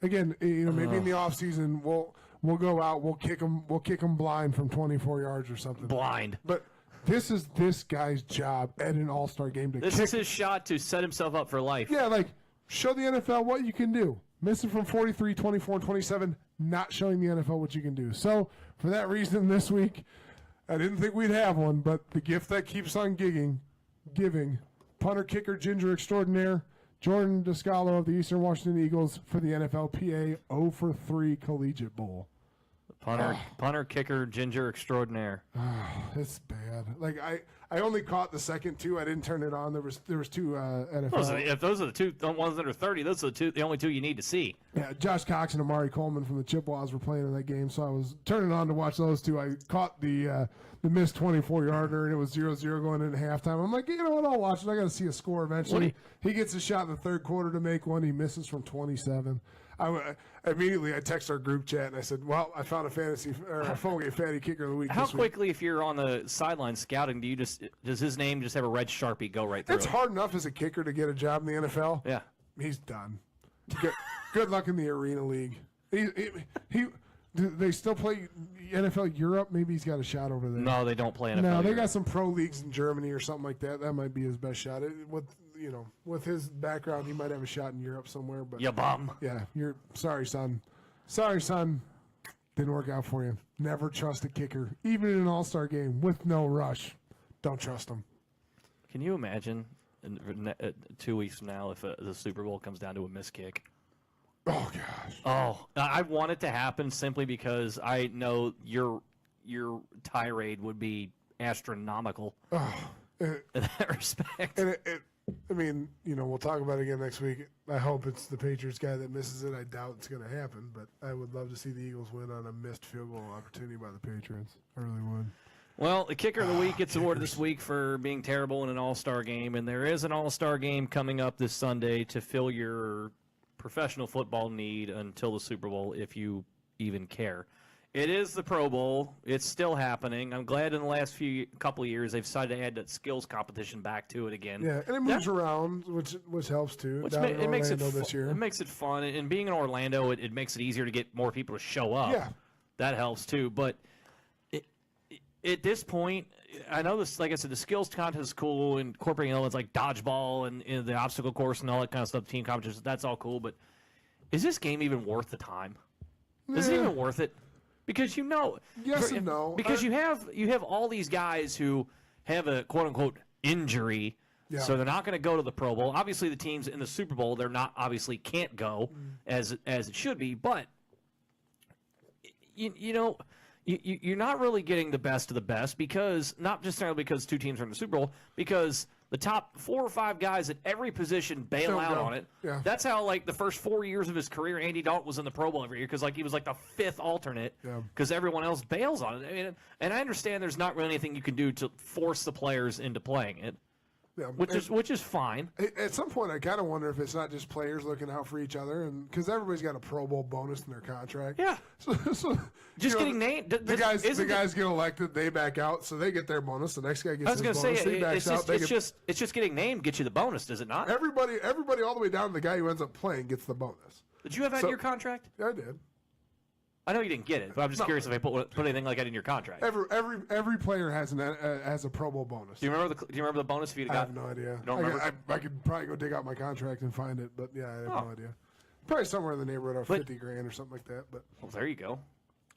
Again, maybe in the offseason we'll go out, we'll kick him blind from 24 yards or something. Blind. But this is this guy's job at an all-star game to This is his shot to set himself up for life. Yeah, like show the NFL what you can do. Missing from 43, 24, and 27, not showing the NFL what you can do. So, for that reason this week, I didn't think we'd have one, but the gift that keeps on giving, punter kicker ginger extraordinaire, Jordan Descalo of the Eastern Washington Eagles for the NFLPA 0 for 3 Collegiate Bowl. Punter kicker ginger extraordinaire. It's bad. Like I only caught the second 2. I didn't turn it on. There was 2 NFL. If those are the ones that are 30, those are the only 2 you need to see. Yeah, Josh Cox and Amari Coleman from the Chippewas were playing in that game, so I was turning on to watch those 2. I caught the missed 24-yarder, and it was 0-0 going into halftime. I'm like, you know what, I'll watch it. I got to see a score eventually. He gets a shot in the third quarter to make one. He misses from 27. Immediately I text our group chat and I said, well, I found a Fumblegate Fatty Kicker of the Week. How quickly, if you're on the sideline scouting, does his name just have a red Sharpie go right through It's hard enough as a kicker to get a job in the NFL. Yeah. He's done. Good luck in the Arena League. Do they still play NFL Europe? Maybe he's got a shot over there. No, they don't play NFL No, they Europe. got some pro leagues in Germany or something like that. That might be his best shot. With his background, he might have a shot in Europe somewhere. But you bum. Yeah, you're sorry, son. Sorry, son. Didn't work out for you. Never trust a kicker, even in an all-star game with no rush. Don't trust him. Can you imagine 2 weeks from now if the Super Bowl comes down to a missed kick? Oh gosh. Oh, I want it to happen simply because I know your tirade would be astronomical in that respect. And we'll talk about it again next week. I hope it's the Patriots guy that misses it. I doubt it's going to happen, but I would love to see the Eagles win on a missed field goal opportunity by the Patriots. I really would. Well, the kicker of the week gets awarded this week for being terrible in an all-star game, and there is an all-star game coming up this Sunday to fill your professional football need until the Super Bowl, if you even care. It is the Pro Bowl. It's still happening. I'm glad in the last couple of years they've decided to add that skills competition back to it again. Yeah, and it moves around, which helps too. It makes it this year. It makes it fun, and being in Orlando, it makes it easier to get more people to show up. Yeah, that helps too. But at this point, I know this. Like I said, the skills contest is cool, incorporating elements like dodgeball and the obstacle course and all that kind of stuff. Team competitions, that's all cool. But is this game even worth the time? Is it even worth it? Because yes and no. Because you have all these guys who have a quote unquote injury, so they're not going to go to the Pro Bowl. Obviously, the teams in the Super Bowl can't go as it should be. But you're not really getting the best of the best because not just necessarily because 2 teams are in the Super Bowl, because the top 4 or 5 guys at every position bail out on it. Yeah. That's how, the first 4 years of his career, Andy Dalton was in the Pro Bowl every year because, he was, the 5th alternate because everyone else bails on it. I mean, and I understand there's not really anything you can do to force the players into playing it. Yeah, which is fine. At some point, I kind of wonder if it's not just players looking out for each other, and because everybody's got a Pro Bowl bonus in their contract. Yeah. So just getting named. The guys get elected, they back out, so they get their bonus. The next guy gets his bonus. I was going to say, it's just getting named gets you the bonus, does it not? Everybody all the way down to the guy who ends up playing gets the bonus. Did you have that in your contract? Yeah, I did. I know you didn't get it, but I'm just curious if I put anything like that in your contract. Every player has a Pro Bowl bonus. Do you remember the bonus if you'd got? I have no idea. You don't remember? I could probably go dig out my contract and find it, but yeah, I have no idea. Probably somewhere in the neighborhood of $50,000 or something like that. But there you go.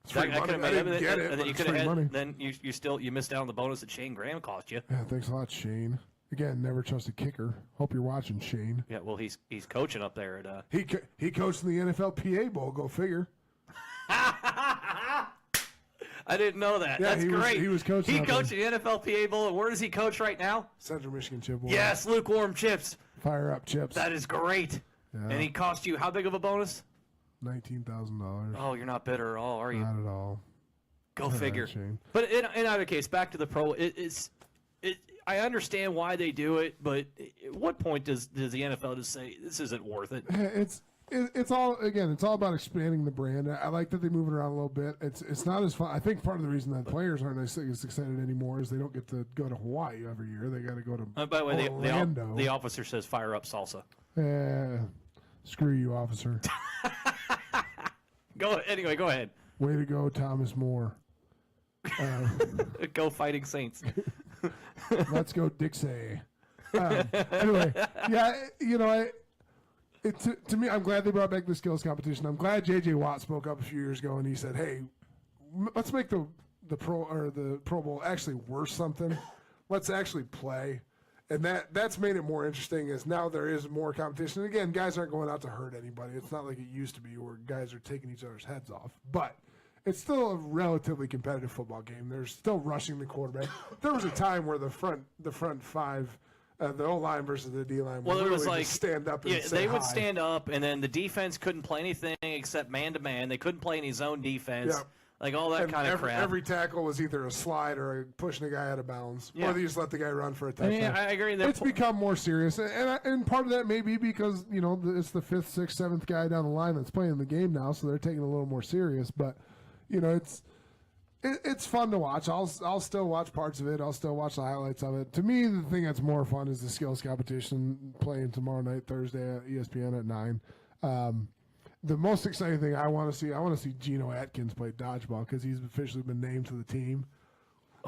It's free money. I didn't get it, but it's free money. Then you missed out on the bonus that Shane Graham cost you. Yeah, thanks a lot, Shane. Again, never trust a kicker. Hope you're watching, Shane. Yeah, well, he's coaching up there at. He coached in the NFLPA Bowl. Go figure. I didn't know that. Yeah, That's great. He was coaching. He coached the NFLPA Bowl, and where does he coach right now? Central Michigan Chip Bowl. Yes, lukewarm chips. Fire up chips. That is great. Yeah. And he cost you how big of a bonus? $19,000. Oh, you're not bitter at all, are you? Not at all. Go figure. But in either case, back to the pro. I understand why they do it, but at what point does the NFL just say this isn't worth it? It's all about expanding the brand. I like that they move it around a little bit. It's not as fun. I think part of the reason that players aren't as excited anymore is they don't get to go to Hawaii every year. They got to go to by the way, Orlando. The officer says fire up salsa. Screw you, officer. Go ahead. Way to go, Thomas More. Go Fighting Saints. Let's go, Dixie. Anyway, yeah, to me, I'm glad they brought back the skills competition. I'm glad J.J. Watt spoke up a few years ago and he said, "Hey, let's make the Pro Bowl actually worth something. Let's actually play." And that's made it more interesting as now there is more competition. And again, guys aren't going out to hurt anybody. It's not like it used to be where guys are taking each other's heads off. But it's still a relatively competitive football game. There's still rushing the quarterback. There was a time where the front five, the O-line versus the D-line, it was like stand up and say they would hi. stand up, and then the defense couldn't play anything except man-to-man. They couldn't play any zone defense. Yeah. Like all that kind of crap. Every tackle was either a slide or pushing a guy out of bounds, or they just let the guy run for a touchdown. Yeah, I agree. It's become more serious, and part of that may be because it's the fifth, sixth, seventh guy down the line that's playing the game now, so they're taking it a little more serious. But it's fun to watch. I'll still watch parts of it. I'll still watch the highlights of it. To me, the thing that's more fun is the skills competition playing tomorrow night, Thursday at ESPN at 9. The most exciting thing I want to see Geno Atkins play dodgeball because he's officially been named to the team.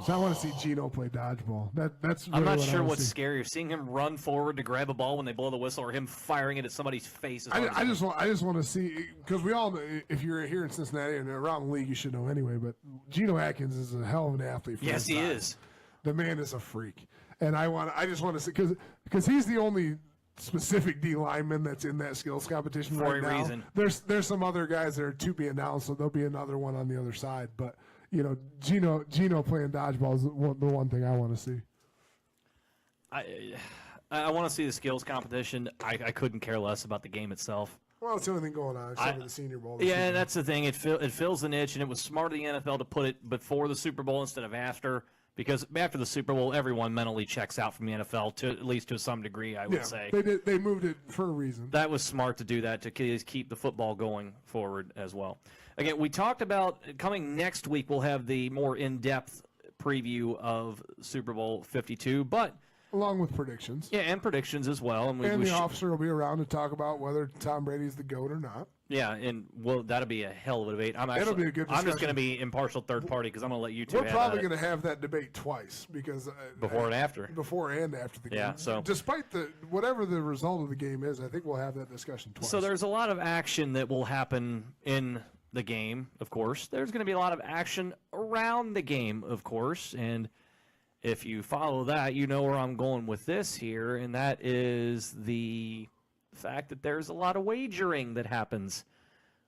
So I want to see Geno play dodgeball. That's really I'm not what sure what's scarier, seeing him run forward to grab a ball when they blow the whistle, or him firing it at somebody's face. I just want to see, because we all know, if you're here in Cincinnati and around the league, you should know anyway. But Geno Atkins is a hell of an athlete. Yes, he is. The man is a freak, and I just want to see because he's the only specific D lineman that's in that skills competition for right a now. reason. There's some other guys that are to be announced, so there'll be another one on the other side. But Geno playing dodgeball is the one thing I want to see. I want to see the skills competition. I couldn't care less about the game itself. Well, it's the only thing going on except for the Senior Bowl. Yeah, that's the thing. It fills the niche, and it was smart of the NFL to put it before the Super Bowl instead of after. Because after the Super Bowl, everyone mentally checks out from the NFL, at least to some degree, I would say. They moved it for a reason. That was smart to do that, to keep the football going forward as well. Again, we talked about coming next week, we'll have the more in-depth preview of Super Bowl 52, but along with predictions. Yeah, and predictions as well. And the officer will be around to talk about whether Tom Brady's the GOAT or not. Yeah, and that'll be a hell of a debate. It'll be a good discussion. I'm just going to be impartial third party because I'm going to let you two. We're probably going to have that debate twice because before and after the game. Yeah, so despite whatever the result of the game is, I think we'll have that discussion twice. So there's a lot of action that will happen in the game, of course. There's going to be a lot of action around the game, of course, and if you follow that, you know where I'm going with this here, and that is the fact that there's a lot of wagering that happens.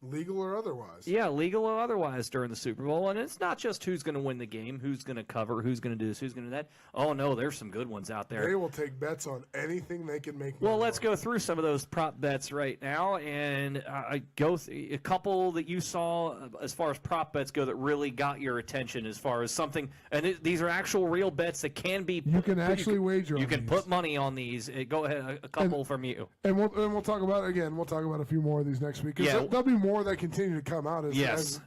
Legal or otherwise. Yeah, legal or otherwise during the Super Bowl. And it's not just who's going to win the game, who's going to cover, who's going to do this, who's going to do that. Oh, no, there's some good ones out there. They will take bets on anything they can make. Well, let's go through some of those prop bets right now. And I go a couple that you saw as far as prop bets go that really got your attention as far as something. And these are actual real bets that can be. You can actually wager on these. You can put money on these. Go ahead, a couple from you. And we'll talk about a few more of these next week. Yeah, there'll be more that continue to come out as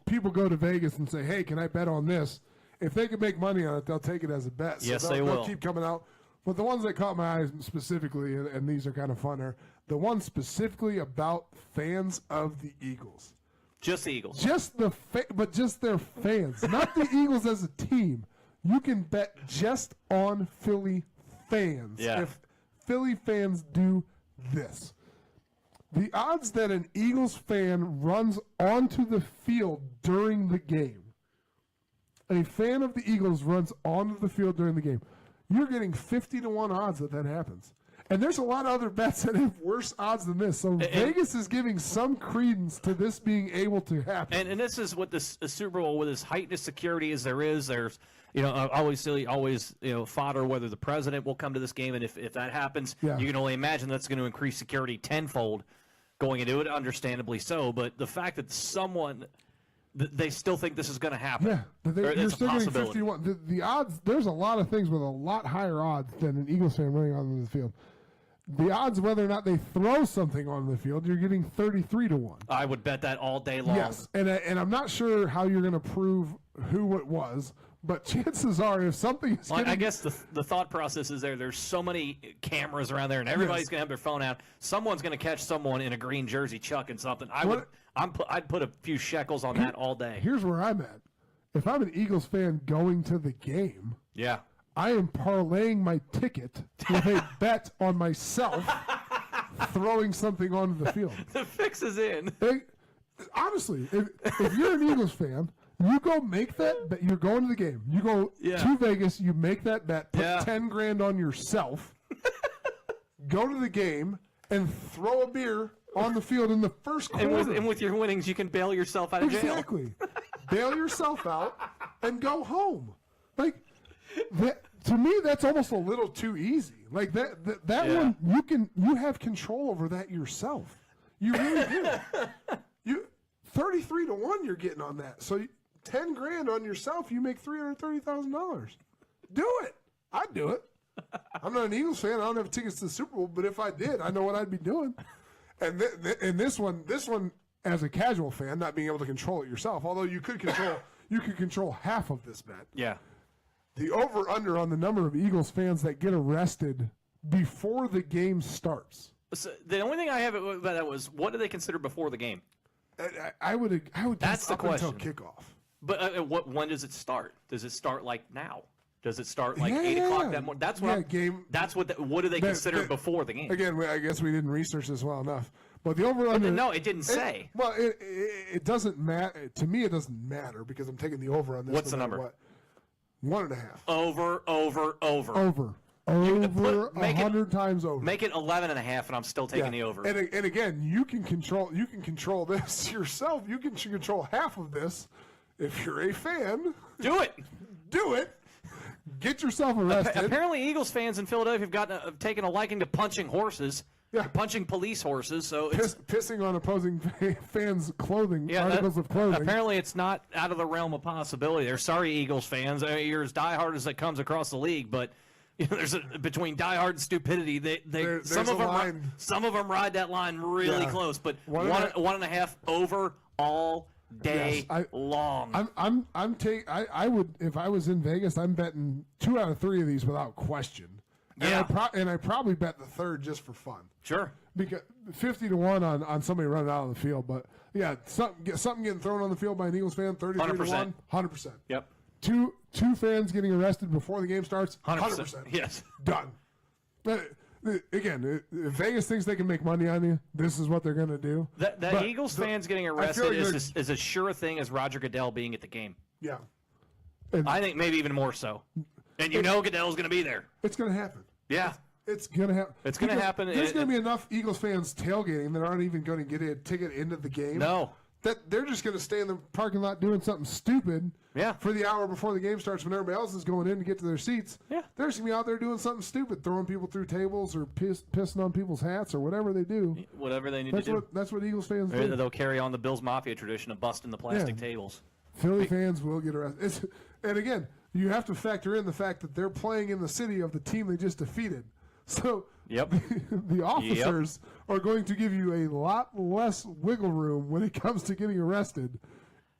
people go to Vegas and say, hey, can I bet on this? If they can make money on it, they'll take it as a bet. So yes, they'll keep coming out. But the ones that caught my eyes specifically, and these are kind of fun, are the ones specifically about fans of the Eagles. Just the Eagles. Just their fans, not the Eagles as a team. You can bet just on Philly fans. Yeah. If Philly fans do this. The odds that an Eagles fan runs onto the field during the game, a fan of the Eagles runs onto the field during the game, you're getting 50-1 odds that happens. And there's a lot of other bets that have worse odds than this. So Vegas is giving some credence to this being able to happen. And this is what this Super Bowl, with as heightened security as there's always fodder whether the president will come to this game, and if that happens, you can only imagine that's going to increase security tenfold going into it, understandably so. But the fact that they still think this is going to happen. Yeah, you're it's still a getting possibility. 51. The odds, there's a lot of things with a lot higher odds than an Eagles fan running onto the field. The odds whether or not they throw something on the field, you're getting 33 to 1. I would bet that all day long. Yes, and I'm not sure how you're going to prove who it was, but chances are if something is I guess the thought process is there's so many cameras around there, and everybody's going to have their phone out. Someone's going to catch someone in a green jersey chucking something. I'd put a few shekels on that all day. Here's where I'm at. If I'm an Eagles fan going to the game, Yeah. I am parlaying my ticket with a bet on myself throwing something onto the field. The fix is in. Honestly, if you're an Eagles fan, you go make that bet. You're going to the game. You go to Vegas. You make that bet. Put $10,000 on yourself. Go to the game and throw a beer on the field in the first quarter. And with your winnings, you can bail yourself out of jail. Exactly. Bail yourself out and go home. Like that, to me, that's almost a little too easy. Like that one, you have control over that yourself. You really do. You 33 to 1 you're getting on that. So $10,000 on yourself, you make $330,000. Do it. I'd do it. I'm not an Eagles fan. I don't have tickets to the Super Bowl, but if I did, I know what I'd be doing. And this one, as a casual fan, not being able to control it yourself, although you could control half of this bet. Yeah. The over/under on the number of Eagles fans that get arrested before the game starts. So the only thing I have about that was, what do they consider before the game? I would That's guess the up question. until kickoff. But when does it start? Does it start like now? Does it start like 8 o'clock that morning? That's what. Game. That's what. What do they consider before the game? Again, I guess we didn't research this well enough. But the over/under. No, it didn't say. It doesn't matter to me. It doesn't matter because I'm taking the over on this. What's the number? What? 1.5. Over. Over 100 times over. Make it 11.5, and I'm still taking the over. And again, you can control this yourself. You can control half of this if you're a fan. Do it. Do it. Get yourself arrested. Apparently, Eagles fans in Philadelphia have taken a liking to punching horses. Yeah. Punching police horses. So it's, pissing on opposing fans' clothing, articles of clothing. Apparently, it's not out of the realm of possibility. They're sorry, Eagles fans. I mean, you're as diehard as it comes across the league, but there's between diehard and stupidity. Some of them ride that line really close. But 1.5 over all day long. I would, if I was in Vegas, I'm betting 2 out of 3 of these without question. And I probably bet the third just for fun. Sure. Because 50 to 1 on somebody running out on the field, but something getting thrown on the field by an Eagles fan, 33 to 1, 100%. Yep. Two fans getting arrested before the game starts, 100%. Yes. Done. But again, if Vegas thinks they can make money on you, this is what they're going to do. That Eagles fans getting arrested is as sure a thing as Roger Goodell being at the game. Yeah. I think maybe even more so. And Goodell's going to be there. It's going to happen. Yeah. It's going to happen. It's going to happen. There's going to be enough Eagles fans tailgating that aren't even going to get a ticket into the game. No. That they're just going to stay in the parking lot doing something stupid for the hour before the game starts when everybody else is going in to get to their seats. Yeah. They're just going to be out there doing something stupid, throwing people through tables or pissing on people's hats or whatever they do. Whatever they need to do. That's what Eagles fans do. They'll carry on the Bills Mafia tradition of busting the plastic tables. Philly fans will get arrested. And again, you have to factor in the fact that they're playing in the city of the team they just defeated. So the officers are going to give you a lot less wiggle room when it comes to getting arrested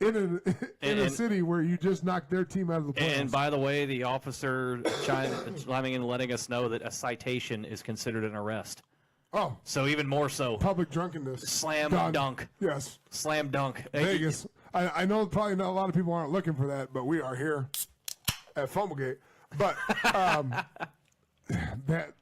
in a city where you just knocked their team out of the playoffs. And by the way, the officer chiming in and letting us know that a citation is considered an arrest. Oh. So even more so. Public drunkenness. Slam dunk. Yes. Slam dunk. Vegas. I know probably not a lot of people aren't looking for that, but we are here at Fumblegate. But that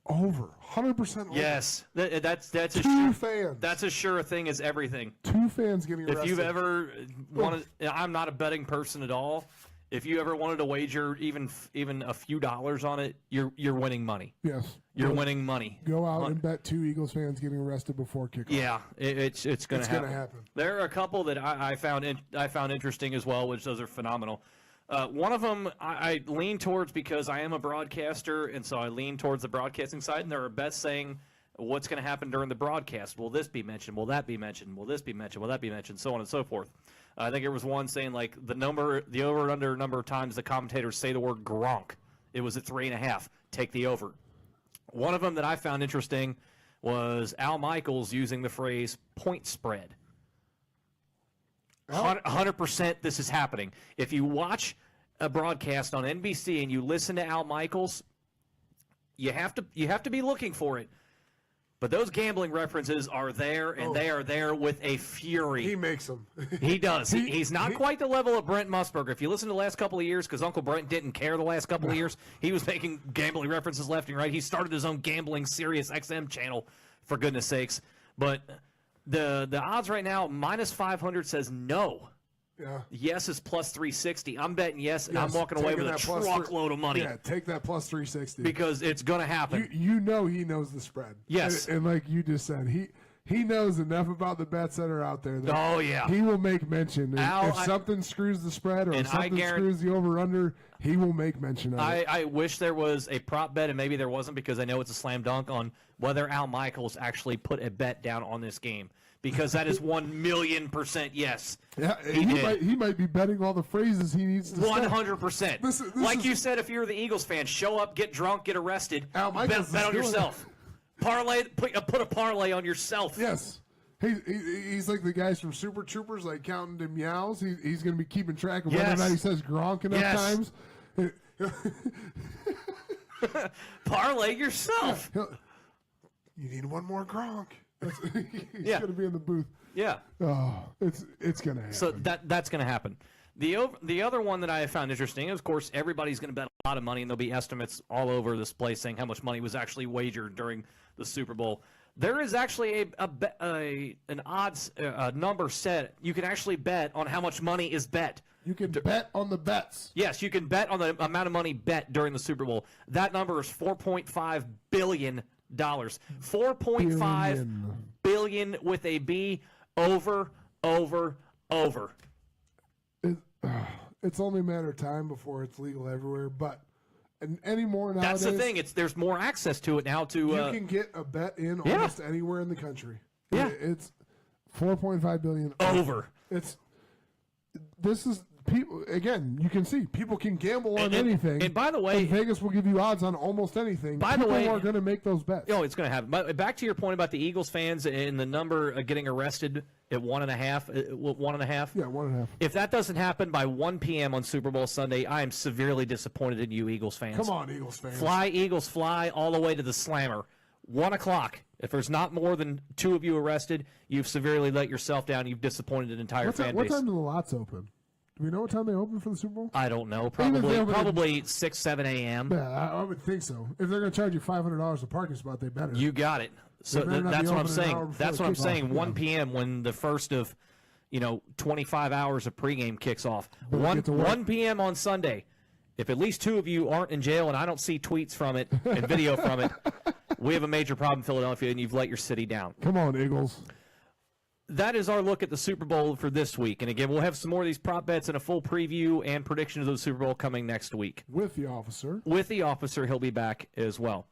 over 100% over. Yes, that's fans. That's as sure a thing as everything. 2 fans getting arrested. If you've ever wanted, I'm not a betting person at all. If you ever wanted to wager even a few dollars on it, you're winning money. Yes, you're winning money. Go out and bet 2 Eagles fans getting arrested before kickoff. Yeah, it's going to happen. There are a couple that I found interesting as well, which those are phenomenal. One of them I lean towards because I am a broadcaster, and so I lean towards the broadcasting side. And there are bets saying What's going to happen during the broadcast? Will this be mentioned? Will that be mentioned? Will this be mentioned? Will that be mentioned? So on and so forth. I think there was one saying like the over and under number of times the commentators say the word Gronk. It was at 3.5. Take the over. One of them that I found interesting was Al Michaels using the phrase point spread. 100% this is happening. If you watch a broadcast on NBC and you listen to Al Michaels, you have to be looking for it. But those gambling references are there, and they are there with a fury. He makes them. He does. He's not quite the level of Brent Musburger. If you listen to the last couple of years, because Uncle Brent didn't care the last couple of years, he was making gambling references left and right. He started his own gambling Sirius XM channel, for goodness sakes. But the odds right now, minus 500 says no. Yeah. Yes is plus 360. I'm betting yes, and I'm walking away with a truckload of money. Yeah, take that plus 360. Because it's going to happen. You know he knows the spread. Yes. And like you just said, he knows enough about the bets that are out there that he will make mention. If something screws the spread or something screws the over-under, he will make mention of it. I wish there was a prop bet, and maybe there wasn't because I know it's a slam dunk on whether Al Michaels actually put a bet down on this game. Because that is 1,000,000% yes. Yeah, he might be betting all the phrases he needs to 100%. This like you said, if you're the Eagles fan, show up, get drunk, get arrested, bet on yourself. Parlay, put a parlay on yourself. Yes. He's like the guys from Super Troopers, like counting the meows. He's going to be keeping track of whether or not he says Gronk enough times. Parlay yourself. You need one more Gronk. He's going to be in the booth. Yeah. Oh, it's going to happen. So that's going to happen. The other one that I found interesting is, of course, everybody's going to bet a lot of money, and there'll be estimates all over this place saying how much money was actually wagered during the Super Bowl. There is actually an odds number set. You can actually bet on how much money is bet. You can bet on the bets. Yes, you can bet on the amount of money bet during the Super Bowl. That number is $4.5 billion. $4.5 billion with a B. Over. It's only a matter of time before it's legal everywhere, but anymore nowadays. That's the thing. There's more access to it now. You can get a bet in almost anywhere in the country. Yeah, it's $4.5 billion over. This is people again. You can see people can gamble on anything. And by the way, Vegas will give you odds on almost anything. People are going to make those bets. Oh, it's going to happen. But back to your point about the Eagles fans and the number getting arrested at 1.5. 1.5. Yeah, 1.5. If that doesn't happen by 1 p.m. on Super Bowl Sunday, I am severely disappointed in you, Eagles fans. Come on, Eagles fans. Fly, Eagles, fly all the way to the slammer. 1 o'clock. If there's not more than 2 of you arrested, you've severely let yourself down. You've disappointed an entire fan base. What time do the lots open? Do we know what time they open for the Super Bowl? I don't know. Probably 6, 7 a.m. Yeah, I would think so. If they're going to charge you $500 a parking spot, they better. You got it. So that's what I'm saying. That's what I'm saying. 1 p.m. when the first of 25 hours of pregame kicks off. 1 p.m. on Sunday. If at least 2 of you aren't in jail and I don't see tweets from it and video from it, we have a major problem in Philadelphia, and you've let your city down. Come on, Eagles. That is our look at the Super Bowl for this week. And again, we'll have some more of these prop bets and a full preview and prediction of the Super Bowl coming next week. With the officer. With the officer, he'll be back as well.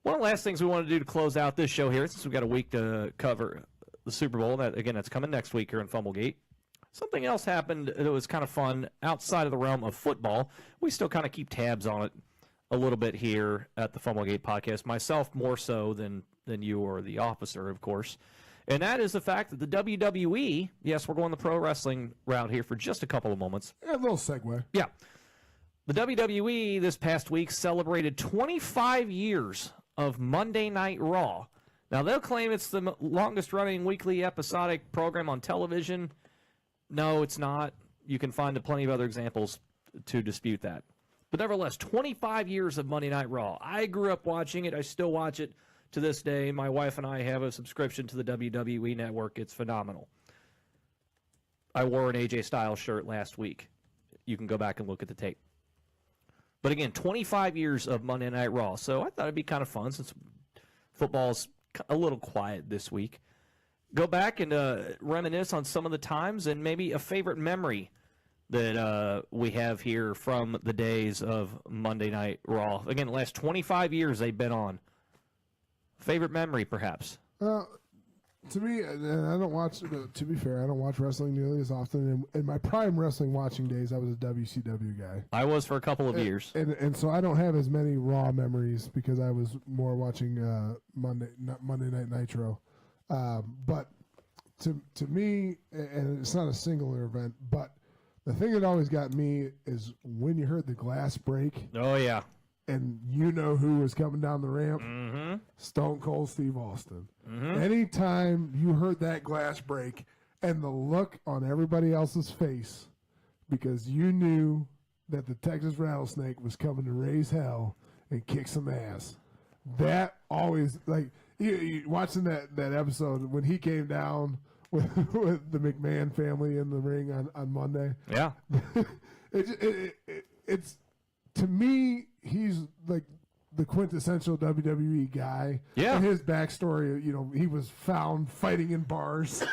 One of the last things we want to do to close out this show here, since we've got a week to cover the Super Bowl, that's coming next week here in Fumblegate. Something else happened that was kind of fun outside of the realm of football. We still kind of keep tabs on it a little bit here at the Fumblegate Podcast, myself more so than you or the officer, of course. And that is the fact that the WWE, yes, we're going the pro wrestling route here for just a couple of moments. A little segue. Yeah. The WWE this past week celebrated 25 years of Monday Night Raw. Now, they'll claim it's the longest-running weekly episodic program on television. No, it's not. You can find plenty of other examples to dispute that. But nevertheless, 25 years of Monday Night Raw. I grew up watching it. I still watch it to this day. My wife and I have a subscription to the WWE Network. It's phenomenal. I wore an AJ Styles shirt last week. You can go back and look at the tape. But again, 25 years of Monday Night Raw. So I thought it'd be kind of fun since football's a little quiet this week. Go back and reminisce on some of the times and maybe a favorite memory that we have here from the days of Monday Night Raw. Again, the last 25 years they've been on. Favorite memory, perhaps? To me, and I don't watch. To be fair, I don't watch wrestling nearly as often. In my prime wrestling watching days, I was a WCW guy. I was for a couple of years, and so I don't have as many Raw memories because I was more watching Monday Night Nitro. But to me, and it's not a singular event, but the thing that always got me is when you heard the glass break. Oh yeah. And you know who was coming down the ramp? Mm-hmm. Stone Cold Steve Austin. Mm-hmm. Anytime you heard that glass break and the look on everybody else's face because you knew that the Texas Rattlesnake was coming to raise hell and kick some ass. That always, like, you watching that episode when he came down with the McMahon family in the ring on Monday. Yeah. It's, to me, he's like the quintessential WWE guy. Yeah. And his backstory, he was found fighting in bars.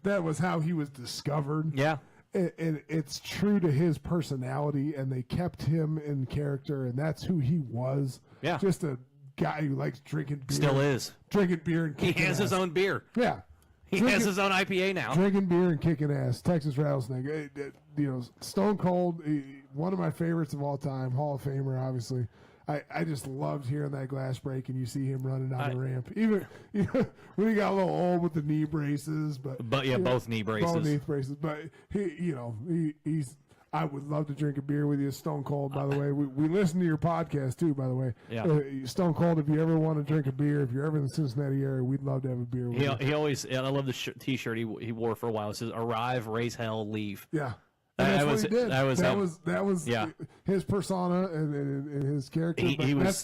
That was how he was discovered. Yeah. And it's true to his personality, and they kept him in character, and that's who he was. Yeah. Just a guy who likes drinking beer. Still is. Drinking beer and kicking He has his own beer. Yeah. He has his own IPA now. Drinking beer and kicking ass. Texas Rattlesnake. Stone Cold, one of my favorites of all time. Hall of Famer, obviously. I just loved hearing that glass break, and you see him running down the ramp. Even when he got a little old with the knee braces, but yeah, both knee braces. Both knee braces. But he's. I would love to drink a beer with you, Stone Cold. By the way, we listen to your podcast too. By the way, yeah. Stone Cold. If you ever want to drink a beer, if you're ever in the Cincinnati area, we'd love to have a beer with you. He always. I love the T-shirt he wore for a while. It says "Arrive, raise hell, leave." Yeah. That's what he did. That was yeah. his persona and his character.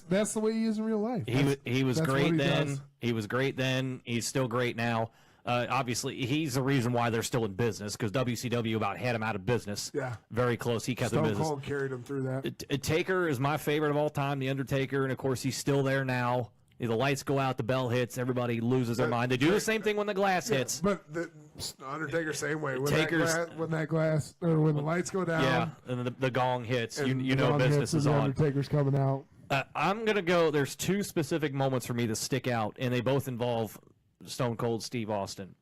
That's the way he is in real life. He was great then. He was great then. He's still great now. Obviously, he's the reason why they're still in business because WCW about had him out of business. Yeah. Very close. He kept the business. Stone Cold carried him through that. Taker is my favorite of all time, The Undertaker, and of course he's still there now. The lights go out, the bell hits, everybody loses their mind. They do the same thing when the glass hits. But the Undertaker, same way. When when the lights go down. Yeah, and the gong hits. You know business is on. Undertaker's coming out. I'm going to go, there's two specific moments for me that stick out, and they both involve Stone Cold Steve Austin.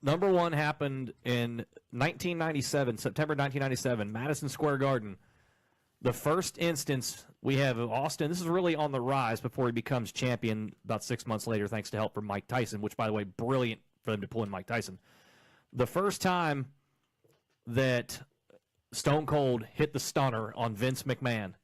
Number one happened in 1997, September 1997, Madison Square Garden. The first instance we have of Austin, this is really on the rise before he becomes champion about 6 months later, thanks to help from Mike Tyson, which, by the way, brilliant for them to pull in Mike Tyson. The first time that Stone Cold hit the stunner on Vince McMahon,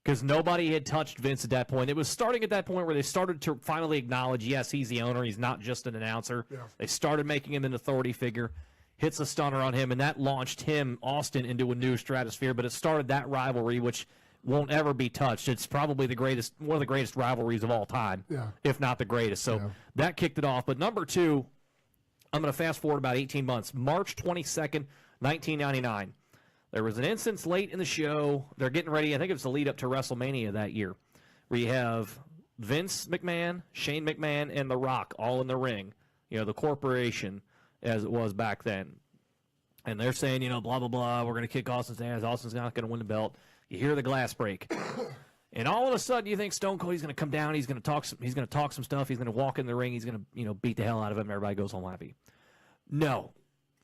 because nobody had touched Vince at that point. It was starting at that point where they started to finally acknowledge, yes, he's the owner, he's not just an announcer. Yeah. They started making him an authority figure. Hits a stunner on him, and that launched him, Austin, into a new stratosphere. But it started that rivalry, which won't ever be touched. It's probably one of the greatest rivalries of all time, if not the greatest. So that kicked it off. But number two, I'm going to fast forward about 18 months. March 22nd, 1999. There was an instance late in the show. They're getting ready. I think it was the lead up to WrestleMania that year, where you have Vince McMahon, Shane McMahon, and The Rock all in the ring. The corporation, as it was back then. And they're saying, blah, blah, blah, we're going to kick Austin's ass. Austin's not going to win the belt. You hear the glass break. And all of a sudden you think Stone Cold, he's going to come down, he's going to talk some stuff, he's going to walk in the ring, he's going to, beat the hell out of him, and everybody goes home happy. No.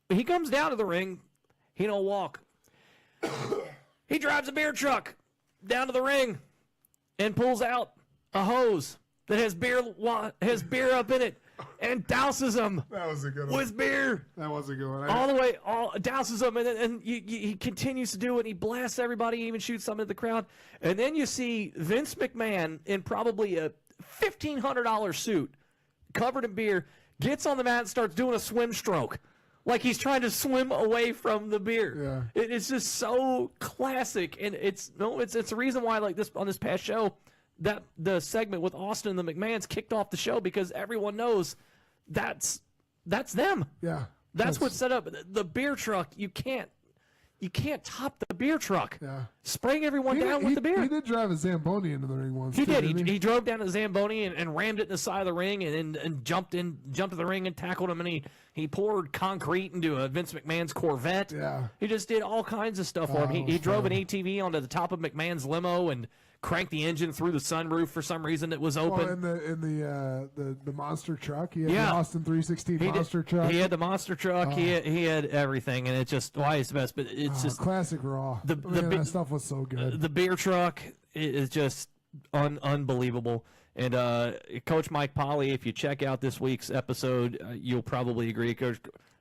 He comes down to the ring, he don't walk. He drives a beer truck down to the ring and pulls out a hose that has beer up in it. And douses them. That was a good one. With beer. That was a good one. All the way, douses them, and he continues to do it. And he blasts everybody, even shoots some at the crowd. And then you see Vince McMahon in probably a $1,500 suit, covered in beer, gets on the mat and starts doing a swim stroke, like he's trying to swim away from the beer. Yeah. It's just so classic, and it's the reason why, like this on this past show, that the segment with Austin and the McMahons kicked off the show because everyone knows that's them. Yeah. That's what's set up. The beer truck, you can't top the beer truck. Yeah. Spraying everyone down with the beer. He did drive a Zamboni into the ring once. He did. He drove down to the Zamboni and rammed it in the side of the ring and jumped to the ring and tackled him, and he poured concrete into a Vince McMahon's Corvette. Yeah. He just did all kinds of stuff for him. He drove an ATV onto the top of McMahon's limo and cranked the engine through the sunroof for some reason. It was open. Well, in the monster truck, he had the Austin 316 monster truck. He had the monster truck. He had everything, and it just why it's the best. But it's just classic Raw. That stuff was so good. The beer truck is just unbelievable. And Coach Mike Polly, if you check out this week's episode, you'll probably agree.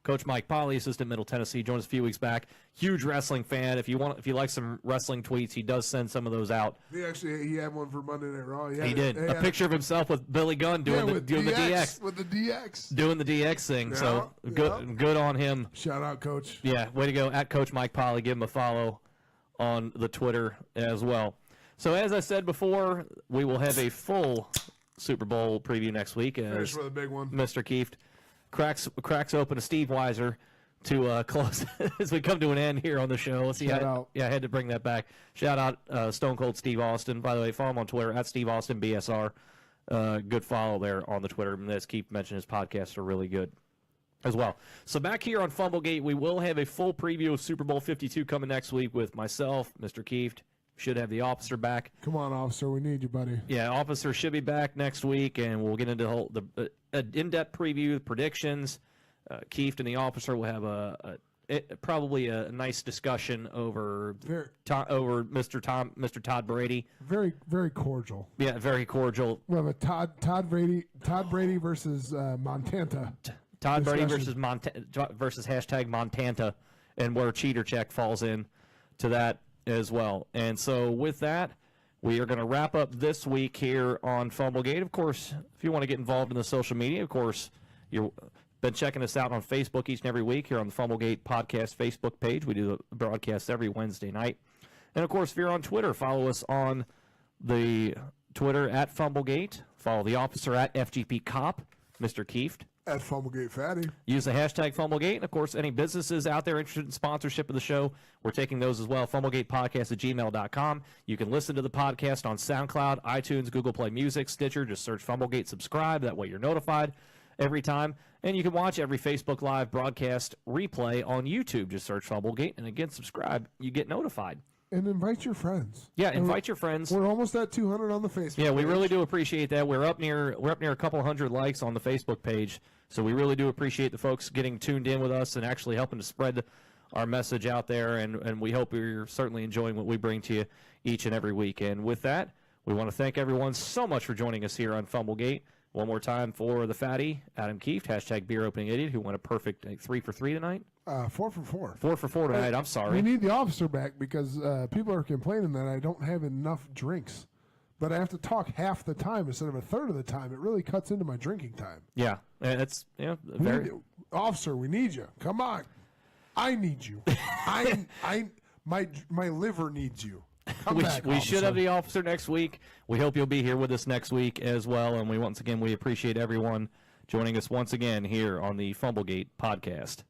Coach Mike Polly, assistant Middle Tennessee, joined us a few weeks back. Huge wrestling fan. If you like some wrestling tweets, he does send some of those out. He had one for Monday Night Raw. He did a picture of himself with Billy Gunn doing the DX with the DX doing the DX thing. So good on him. Shout out, Coach. Yeah, way to go at Coach Mike Polly. Give him a follow on the Twitter as well. So as I said before, we will have a full Super Bowl preview next week. Finish with a big one. Mr. Kieft cracks open a Steve Weiser to close as we come to an end here on the show. Shout out. Yeah, I had to bring that back. Shout out Stone Cold Steve Austin. By the way, follow him on Twitter at Steve Austin BSR. Good follow there on the Twitter. And as Keith mentioned, his podcasts are really good as well. So back here on Fumblegate, we will have a full preview of Super Bowl 52 coming next week with myself, Mr. Kieft. Should have the officer back. Come on, officer. We need you, buddy. Yeah, officer should be back next week, and we'll get into the in-depth preview, the predictions. Kieft and the officer will have probably a nice discussion over Mr. Todd Brady. Very, very cordial. Yeah, very cordial. We have a Todd Brady versus Montanta. Todd Brady versus hashtag Montanta, and where Cheater Check falls in to that as well. And so with that, we are going to wrap up this week here on Fumblegate. Of course, if you want to get involved in the social media, of course, you've been checking us out on Facebook each and every week here on the Fumblegate Podcast Facebook page. We do the broadcast every Wednesday night. And, of course, if you're on Twitter, follow us on the Twitter at Fumblegate. Follow the officer at FGP Cop, Mr. Kieft. At Fumblegate Fatty. Use the hashtag Fumblegate. And, of course, any businesses out there interested in sponsorship of the show, we're taking those as well. FumblegatePodcast@gmail.com. You can listen to the podcast on SoundCloud, iTunes, Google Play Music, Stitcher. Just search Fumblegate, subscribe. That way you're notified every time. And you can watch every Facebook Live broadcast replay on YouTube. Just search Fumblegate. And, again, subscribe. You get notified. And invite your friends. Yeah, invite your friends. We're almost at 200 on the Facebook Yeah, we page. really do appreciate that. We're up near a couple hundred likes on the Facebook page, so we really do appreciate the folks getting tuned in with us and actually helping to spread our message out there, and we hope you're certainly enjoying what we bring to you each and every week. And with that, we want to thank everyone so much for joining us here on Fumblegate. One more time for the fatty, Adam Kieft, hashtag Beer Opening Idiot, who went a perfect 3 for 3 tonight. 4 for 4. 4 for 4 tonight. I'm sorry. We need the officer back because people are complaining that I don't have enough drinks. But I have to talk half the time instead of a third of the time. It really cuts into my drinking time. Yeah, it's Officer, we need you. Come on. I need you. My liver needs you. We should have the officer next week. We hope you'll be here with us next week as well. And we appreciate everyone joining us once again here on the Fumblegate Podcast.